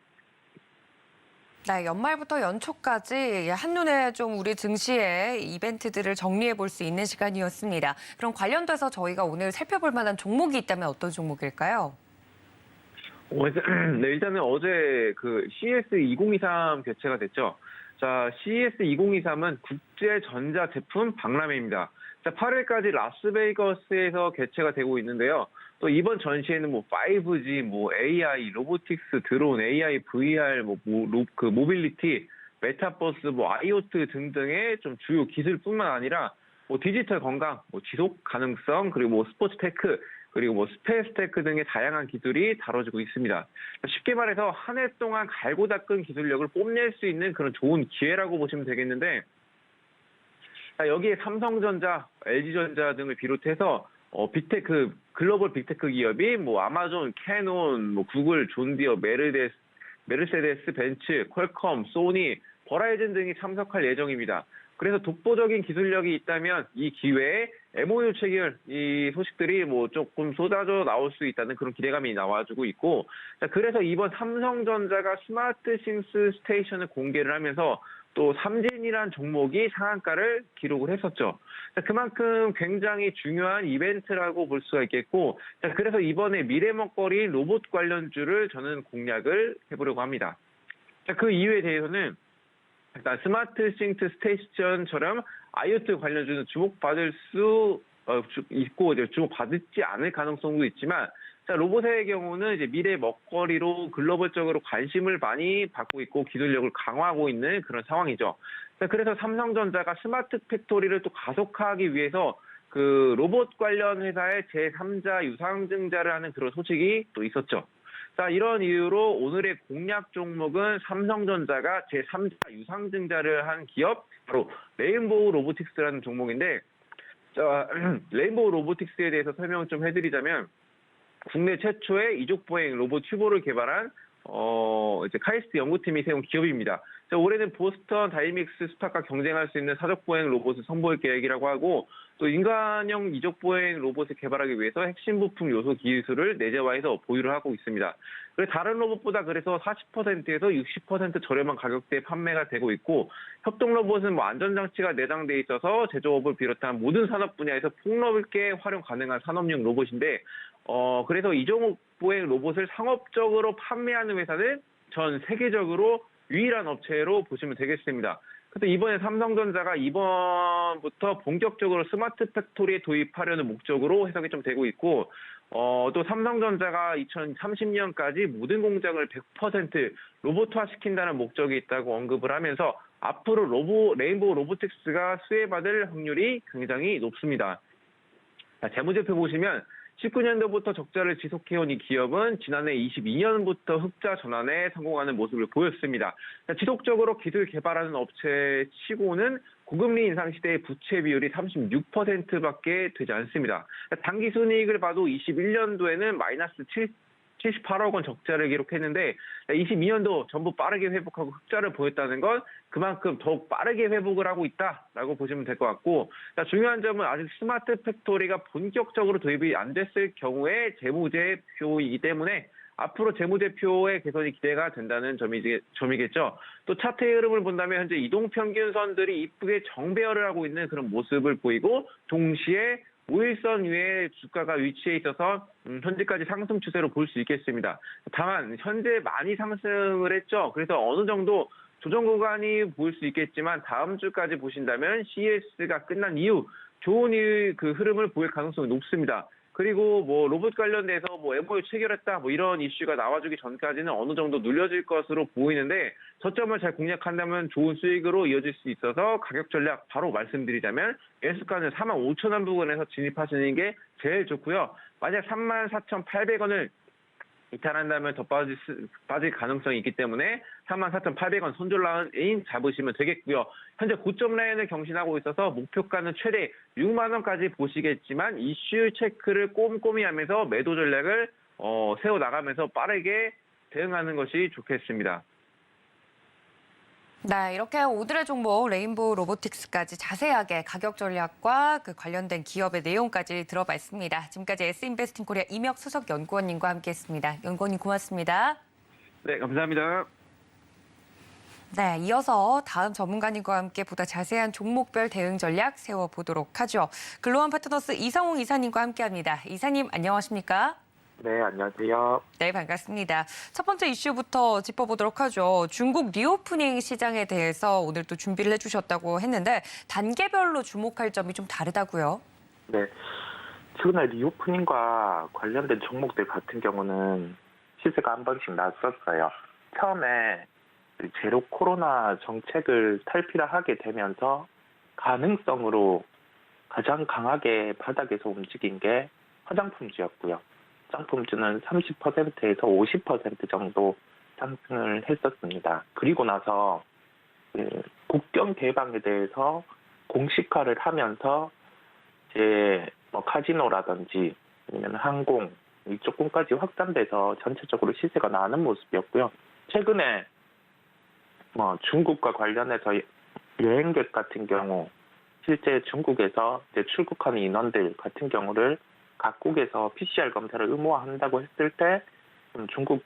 네, 연말부터 연초까지 한눈에 좀 우리 증시의 이벤트들을 정리해 볼 수 있는 시간이었습니다. 그럼 관련돼서 저희가 오늘 살펴볼 만한 종목이 있다면 어떤 종목일까요? 네, 일단은 어제 그 CES 2023 개최가 됐죠. 자, CES 2023은 국제전자제품 박람회입니다. 자, 8일까지 라스베이거스에서 개최가 되고 있는데요. 또 이번 전시회는 뭐 5G, 뭐 AI, 로보틱스, 드론, AI, VR, 그 모빌리티, 메타버스, 뭐 IoT 등등의 좀 주요 기술뿐만 아니라 뭐 디지털 건강, 뭐 지속 가능성, 그리고 뭐 스포츠 테크, 그리고 뭐 스페이스 테크 등의 다양한 기술이 다뤄지고 있습니다. 쉽게 말해서 한 해 동안 갈고 닦은 기술력을 뽐낼 수 있는 그런 좋은 기회라고 보시면 되겠는데 여기에 삼성전자, LG전자 등을 비롯해서 빅테크, 글로벌 빅테크 기업이 뭐 아마존, 캐논, 뭐 구글, 존디어, 메르세데스 벤츠, 퀄컴, 소니, 버라이즌 등이 참석할 예정입니다. 그래서 독보적인 기술력이 있다면 이 기회에 MOU 체결 이 소식들이 뭐 조금 쏟아져 나올 수 있다는 그런 기대감이 나와주고 있고, 자, 그래서 이번 삼성전자가 스마트 싱스 스테이션을 공개를 하면서 또 삼진이란 종목이 상한가를 기록을 했었죠. 자, 그만큼 굉장히 중요한 이벤트라고 볼 수가 있겠고, 자, 그래서 이번에 미래 먹거리 로봇 관련주를 저는 공략을 해보려고 합니다. 자, 그 이유에 대해서는 일단 스마트 싱크 스테이션처럼 IoT 관련주는 주목받을 수 있고 이제 주목받지 않을 가능성도 있지만, 자, 로봇의 경우는 이제 미래 먹거리로 글로벌적으로 관심을 많이 받고 있고 기술력을 강화하고 있는 그런 상황이죠. 자, 그래서 삼성전자가 스마트 팩토리를 또 가속화하기 위해서 그 로봇 관련 회사의 제3자 유상증자를 하는 그런 소식이 또 있었죠. 자, 이런 이유로 오늘의 공략 종목은 삼성전자가 제3자 유상증자를 한 기업, 바로 레인보우 로보틱스라는 종목인데, 자, 레인보우 로보틱스에 대해서 설명을 좀 해드리자면, 국내 최초의 이족보행 로봇 튜버를 개발한 이제 카이스트 연구팀이 세운 기업입니다. 자, 올해는 보스턴 다이믹스 스팟과 경쟁할 수 있는 사족보행 로봇을 선보일 계획이라고 하고, 또 인간형 이족보행 로봇을 개발하기 위해서 핵심 부품 요소 기술을 내재화해서 보유를 하고 있습니다. 그래서 다른 로봇보다 그래서 40%에서 60% 저렴한 가격대에 판매가 되고 있고, 협동 로봇은 뭐 안전장치가 내장돼 있어서 제조업을 비롯한 모든 산업 분야에서 폭넓게 활용 가능한 산업용 로봇인데, 그래서 이종보행 로봇을 상업적으로 판매하는 회사는 전 세계적으로 유일한 업체로 보시면 되겠습니다. 그래서 이번에 삼성전자가 이번부터 본격적으로 스마트 팩토리에 도입하려는 목적으로 해석이 좀 되고 있고, 또 삼성전자가 2030년까지 모든 공장을 100% 로봇화 시킨다는 목적이 있다고 언급을 하면서 앞으로 레인보우 로보틱스가 수혜받을 확률이 굉장히 높습니다. 자, 재무제표 보시면 19년도부터 적자를 지속해온 이 기업은 지난해 22년부터 흑자 전환에 성공하는 모습을 보였습니다. 지속적으로 기술 개발하는 업체 치고는 고금리 인상 시대의 부채 비율이 36%밖에 되지 않습니다. 단기 순이익을 봐도 21년도에는 마이너스 78억 원 적자를 기록했는데 22년도 전부 빠르게 회복하고 흑자를 보였다는 건 그만큼 더욱 빠르게 회복을 하고 있다라고 보시면 될 것 같고, 중요한 점은 아직 스마트 팩토리가 본격적으로 도입이 안 됐을 경우에 재무제표이기 때문에 앞으로 재무제표의 개선이 기대가 된다는 점이겠죠. 또 차트의 흐름을 본다면 현재 이동평균선들이 이쁘게 정배열을 하고 있는 그런 모습을 보이고 동시에 5일선 위에 주가가 위치해 있어서 현재까지 상승 추세로 볼 수 있겠습니다. 다만 현재 많이 상승을 했죠. 그래서 어느 정도 조정 구간이 보일 수 있겠지만 다음 주까지 보신다면 CES가 끝난 이후 좋은 그 흐름을 보일 가능성이 높습니다. 그리고 뭐 로봇 관련돼서 뭐 MOU 체결했다 뭐 이런 이슈가 나와주기 전까지는 어느 정도 눌려질 것으로 보이는데 저점을 잘 공략한다면 좋은 수익으로 이어질 수 있어서 가격 전략 바로 말씀드리자면 연수가는 45,000원 부근에서 진입하시는 게 제일 좋고요. 만약 34,800원을 이탈한다면 더 빠질 가능성이 있기 때문에 34,800원 손절 라인 잡으시면 되겠고요. 현재 고점 라인을 경신하고 있어서 목표가는 최대 6만 원까지 보시겠지만 이슈 체크를 꼼꼼히 하면서 매도 전략을 세워나가면서 빠르게 대응하는 것이 좋겠습니다. 네, 이렇게 오늘의 종목 레인보우 로보틱스까지 자세하게 가격 전략과 그 관련된 기업의 내용까지 들어봤습니다. 지금까지 S인베스팅 코리아 이명 수석 연구원님과 함께했습니다. 연구원님 고맙습니다. 네, 감사합니다. 네, 이어서 다음 전문가님과 함께 보다 자세한 종목별 대응 전략 세워보도록 하죠. 글로원 파트너스 이성웅 이사님과 함께합니다. 이사님 안녕하십니까? 네, 안녕하세요. 네, 반갑습니다. 첫 번째 이슈부터 짚어보도록 하죠. 중국 리오프닝 시장에 대해서 오늘 또 준비를 해주셨다고 했는데 단계별로 주목할 점이 좀 다르다고요? 네, 최근에 리오프닝과 관련된 종목들 같은 경우는 시세가 한 번씩 났었어요. 처음에 제로 코로나 정책을 탈피하게 되면서 가능성으로 가장 강하게 바닥에서 움직인 게 화장품주였고요. 화장품주는 30%에서 50% 정도 상승을 했었습니다. 그리고 나서 국경 개방에 대해서 공식화를 하면서 이제 뭐 카지노라든지 아니면 항공 이쪽까지 확산돼서 전체적으로 시세가 나는 모습이었고요. 최근에 뭐 중국과 관련해서 여행객 같은 경우 실제 중국에서 이제 출국하는 인원들 같은 경우를 각국에서 PCR 검사를 의무화한다고 했을 때 중국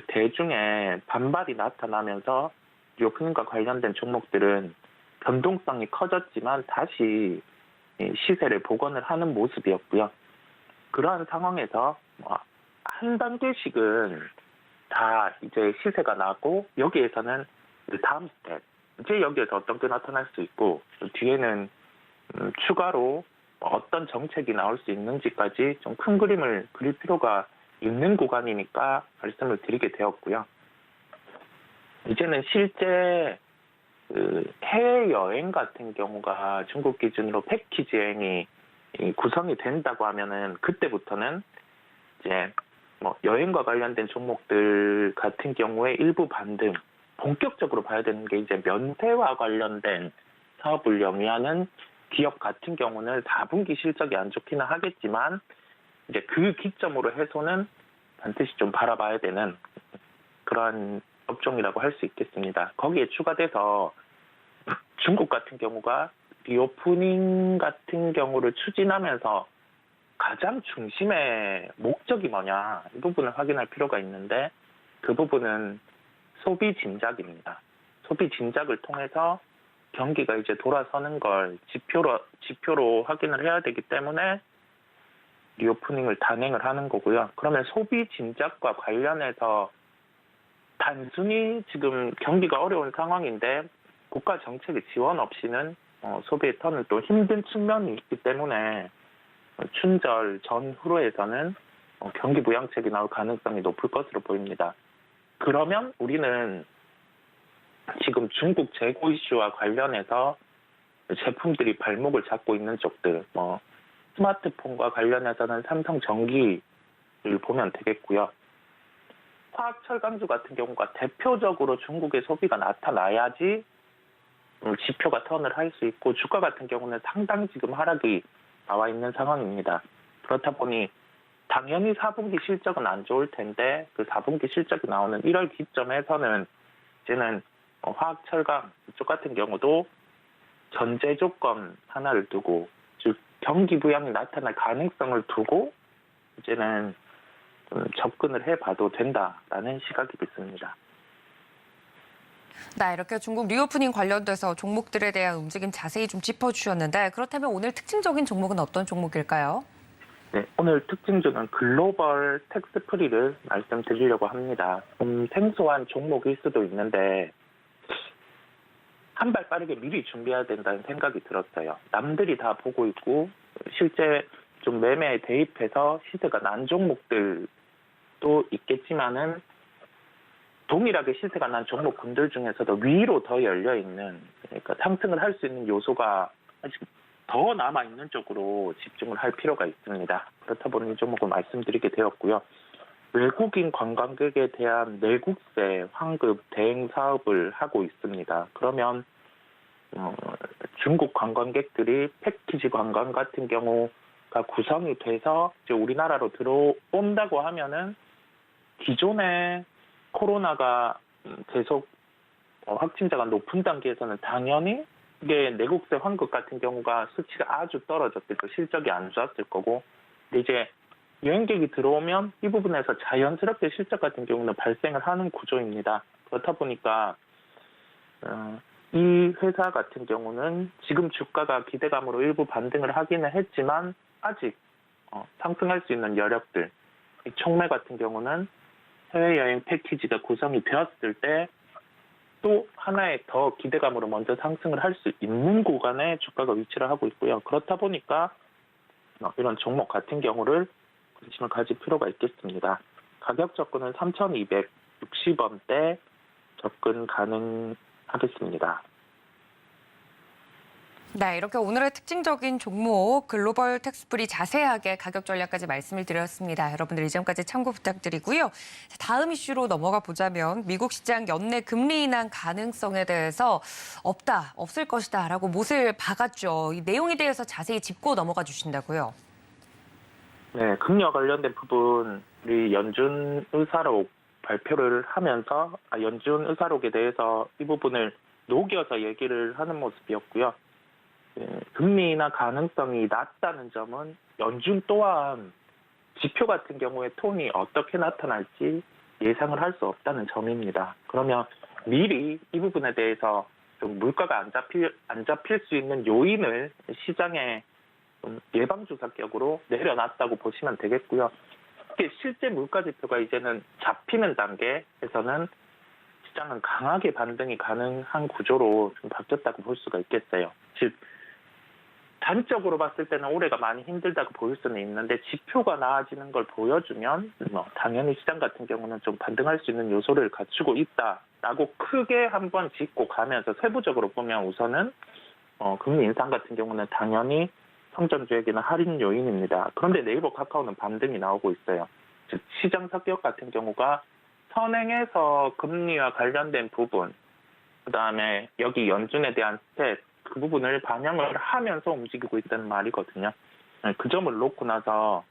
대중의 반발이 나타나면서 리오프닝과 관련된 종목들은 변동성이 커졌지만 다시 시세를 복원을 하는 모습이었고요. 그러한 상황에서 한 단계씩은 다 이제 시세가 나고 여기에서는 다음 스텝, 이제 여기에서 어떤 게 나타날 수 있고 뒤에는 추가로 어떤 정책이 나올 수 있는지까지 좀 큰 그림을 그릴 필요가 있는 구간이니까 말씀을 드리게 되었고요. 이제는 실제 해외여행 같은 경우가 중국 기준으로 패키지 여행이 구성이 된다고 하면은 그때부터는 이제 뭐 여행과 관련된 종목들 같은 경우에 일부 반등, 본격적으로 봐야 되는 게 이제 면세와 관련된 사업을 영위하는 기업 같은 경우는 4분기 실적이 안 좋기는 하겠지만 이제 그 기점으로 해서는 반드시 좀 바라봐야 되는 그러한 업종이라고 할 수 있겠습니다. 거기에 추가돼서 중국 같은 경우가 리오프닝 같은 경우를 추진하면서 가장 중심의 목적이 뭐냐 이 부분을 확인할 필요가 있는데 그 부분은 소비 진작입니다. 소비 진작을 통해서 경기가 이제 돌아서는 걸 지표로 확인을 해야 되기 때문에 리오프닝을 단행을 하는 거고요. 그러면 소비 진작과 관련해서 단순히 지금 경기가 어려운 상황인데 국가 정책의 지원 없이는 소비의 턴은 또 힘든 측면이 있기 때문에 춘절 전후로에서는 경기 부양책이 나올 가능성이 높을 것으로 보입니다. 그러면 우리는 지금 중국 재고 이슈와 관련해서 제품들이 발목을 잡고 있는 쪽들, 뭐 스마트폰과 관련해서는 삼성전기를 보면 되겠고요. 화학철강주 같은 경우가 대표적으로 중국의 소비가 나타나야지 지표가 턴을 할 수 있고 주가 같은 경우는 상당히 지금 하락이 나와 있는 상황입니다. 그렇다 보니 당연히 4분기 실적은 안 좋을 텐데 그 4분기 실적이 나오는 1월 기점에서는 이제는 화학철강 이쪽 같은 경우도 전제 조건 하나를 두고 즉 경기 부양이 나타날 가능성을 두고 이제는 접근을 해봐도 된다라는 시각이 있습니다. 네, 이렇게 중국 리오프닝 관련돼서 종목들에 대한 움직임 자세히 좀 짚어주셨는데 그렇다면 오늘 특징적인 종목은 어떤 종목일까요? 네, 오늘 특징주는 글로벌 텍스프리를 말씀드리려고 합니다. 생소한 종목일 수도 있는데 한 발 빠르게 미리 준비해야 된다는 생각이 들었어요. 남들이 다 보고 있고 실제 좀 매매에 대입해서 시세가 난 종목들도 있겠지만은 동일하게 시세가 난 종목군들 중에서도 위로 더 열려 있는, 그러니까 상승을 할 수 있는 요소가 아직 더 남아 있는 쪽으로 집중을 할 필요가 있습니다. 그렇다 보니 이 종목을 말씀드리게 되었고요. 외국인 관광객에 대한 내국세 환급 대행 사업을 하고 있습니다. 그러면 중국 관광객들이 패키지 관광 같은 경우가 구성이 돼서 이제 우리나라로 들어온다고 하면은 기존에 코로나가 계속 확진자가 높은 단계에서는 당연히 이게 내국세 환급 같은 경우가 수치가 아주 떨어졌을 거, 실적이 안 좋았을 거고, 근데 이제 여행객이 들어오면 이 부분에서 자연스럽게 실적 같은 경우는 발생을 하는 구조입니다. 그렇다 보니까 이 회사 같은 경우는 지금 주가가 기대감으로 일부 반등을 하기는 했지만 아직 상승할 수 있는 여력들, 이 총매 같은 경우는 해외여행 패키지가 구성이 되었을 때 또 하나의 더 기대감으로 먼저 상승을 할 수 있는 구간에 주가가 위치를 하고 있고요. 그렇다 보니까 이런 종목 같은 경우를 관심을 가질 필요가 있겠습니다. 가격 접근은 3,260원대 접근 가능하겠습니다. 네, 이렇게 오늘의 특징적인 종목 글로벌 텍스프리 자세하게 가격 전략까지 말씀을 드렸습니다. 여러분들 이점까지 참고 부탁드리고요. 다음 이슈로 넘어가 보자면 미국 시장 연내 금리 인하 가능성에 대해서 없을 것이다라고 못을 박았죠. 이 내용에 대해서 자세히 짚고 넘어가 주신다고요. 네, 금리와 관련된 부분 우리 연준 의사록 발표를 하면서 연준 의사록에 대해서 이 부분을 녹여서 얘기를 하는 모습이었고요. 금리 인하 가능성이 낮다는 점은 연준 또한 지표 같은 경우에 톤이 어떻게 나타날지 예상을 할 수 없다는 점입니다. 그러면 미리 이 부분에 대해서 좀 물가가 안 잡힐 수 있는 요인을 시장에 좀 예방주사격으로 내려놨다고 보시면 되겠고요. 실제 물가 지표가 이제는 잡히는 단계에서는 시장은 강하게 반등이 가능한 구조로 좀 바뀌었다고 볼 수가 있겠어요. 즉 단적으로 봤을 때는 올해가 많이 힘들다고 보일 수는 있는데 지표가 나아지는 걸 보여주면 당연히 시장 같은 경우는 좀 반등할 수 있는 요소를 갖추고 있다라고 크게 한번 짚고 가면서 세부적으로 보면 우선은 금리 인상 같은 경우는 당연히 성장주에게는 할인 요인입니다. 그런데 네이버 카카오는 반등이 나오고 있어요. 즉 시장 성격 같은 경우가 선행해서 금리와 관련된 부분, 그다음에 여기 연준에 대한 스텝, 그 부분을 반영을 하면서 움직이고 있다는 말이거든요. 그 점을 놓고 나서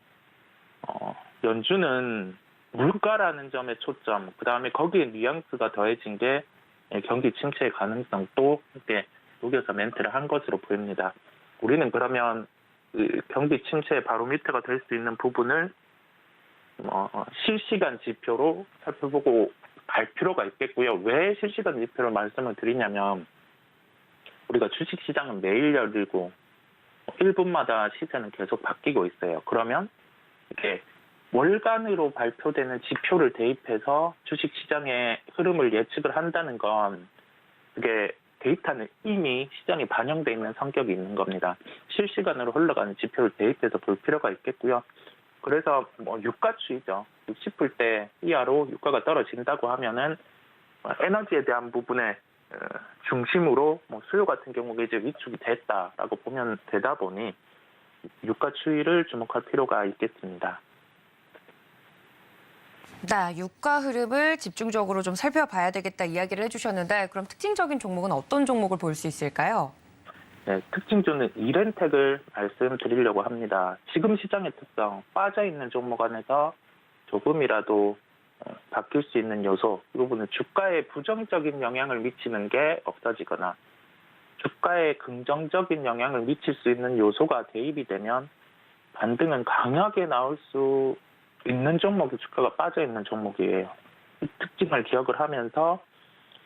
연준은 물가라는 점에 초점, 그다음에 거기에 뉘앙스가 더해진 게 경기 침체의 가능성도 이렇게 녹여서 멘트를 한 것으로 보입니다. 우리는 그러면 경기 침체의 바로미터가 될 수 있는 부분을 실시간 지표로 살펴보고 갈 필요가 있겠고요. 왜 실시간 지표를 말씀을 드리냐면 우리가 주식시장은 매일 열리고 1분마다 시세는 계속 바뀌고 있어요. 그러면 이렇게 월간으로 발표되는 지표를 대입해서 주식시장의 흐름을 예측을 한다는 건 그게 데이터는 이미 시장에 반영돼 있는 성격이 있는 겁니다. 실시간으로 흘러가는 지표를 대입해서 볼 필요가 있겠고요. 그래서 유가추이죠. 60불 대 이하로 유가가 떨어진다고 하면은 에너지에 대한 부분에 중심으로 수요 같은 경우가 이제 위축이 됐다라고 보면 되다 보니 유가 추이를 주목할 필요가 있겠습니다. 네, 유가 흐름을 집중적으로 좀 살펴봐야 되겠다 이야기를 해주셨는데 그럼 특징적인 종목은 어떤 종목을 볼 수 있을까요? 네, 특징주는 이렌텍을 말씀드리려고 합니다. 지금 시장의 특성, 빠져있는 종목 안에서 조금이라도 바뀔 수 있는 요소, 이 부분은 주가에 부정적인 영향을 미치는 게 없어지거나 주가에 긍정적인 영향을 미칠 수 있는 요소가 대입이 되면 반등은 강하게 나올 수 있는 종목이 주가가 빠져 있는 종목이에요. 이 특징을 기억을 하면서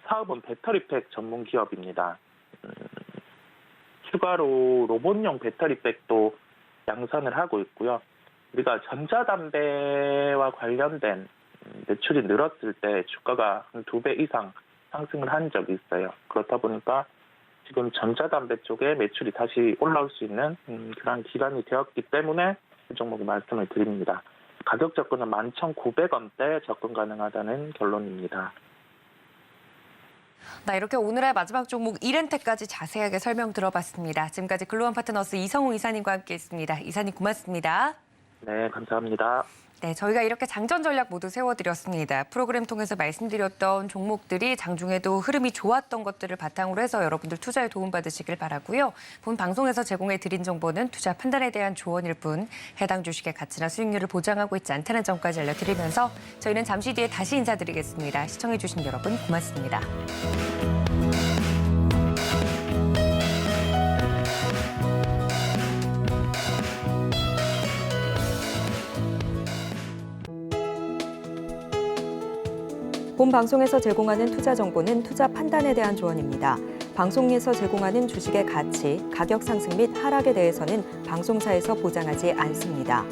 사업은 배터리팩 전문 기업입니다. 추가로 로봇용 배터리팩도 양산을 하고 있고요. 우리가 전자담배와 관련된 매출이 늘었을 때 주가가 한 2배 이상 상승을 한 적이 있어요. 그렇다 보니까 지금 전자담배 쪽에 매출이 다시 올라올 수 있는 그런 기간이 되었기 때문에 이 종목을 말씀을 드립니다. 가격 접근은 11,900원대 접근 가능하다는 결론입니다. 이렇게 오늘의 마지막 종목 이렌텍까지 자세하게 설명 들어봤습니다. 지금까지 글로벌 파트너스 이성우 이사님과 함께했습니다. 이사님 고맙습니다. 네, 감사합니다. 네, 저희가 이렇게 장전 전략 모두 세워드렸습니다. 프로그램 통해서 말씀드렸던 종목들이 장중에도 흐름이 좋았던 것들을 바탕으로 해서 여러분들 투자에 도움받으시길 바라고요. 본 방송에서 제공해드린 정보는 투자 판단에 대한 조언일 뿐 해당 주식의 가치나 수익률을 보장하고 있지 않다는 점까지 알려드리면서 저희는 잠시 뒤에 다시 인사드리겠습니다. 시청해주신 여러분 고맙습니다. 본 방송에서 제공하는 투자 정보는 투자 판단에 대한 조언입니다. 방송에서 제공하는 주식의 가치, 가격 상승 및 하락에 대해서는 방송사에서 보장하지 않습니다.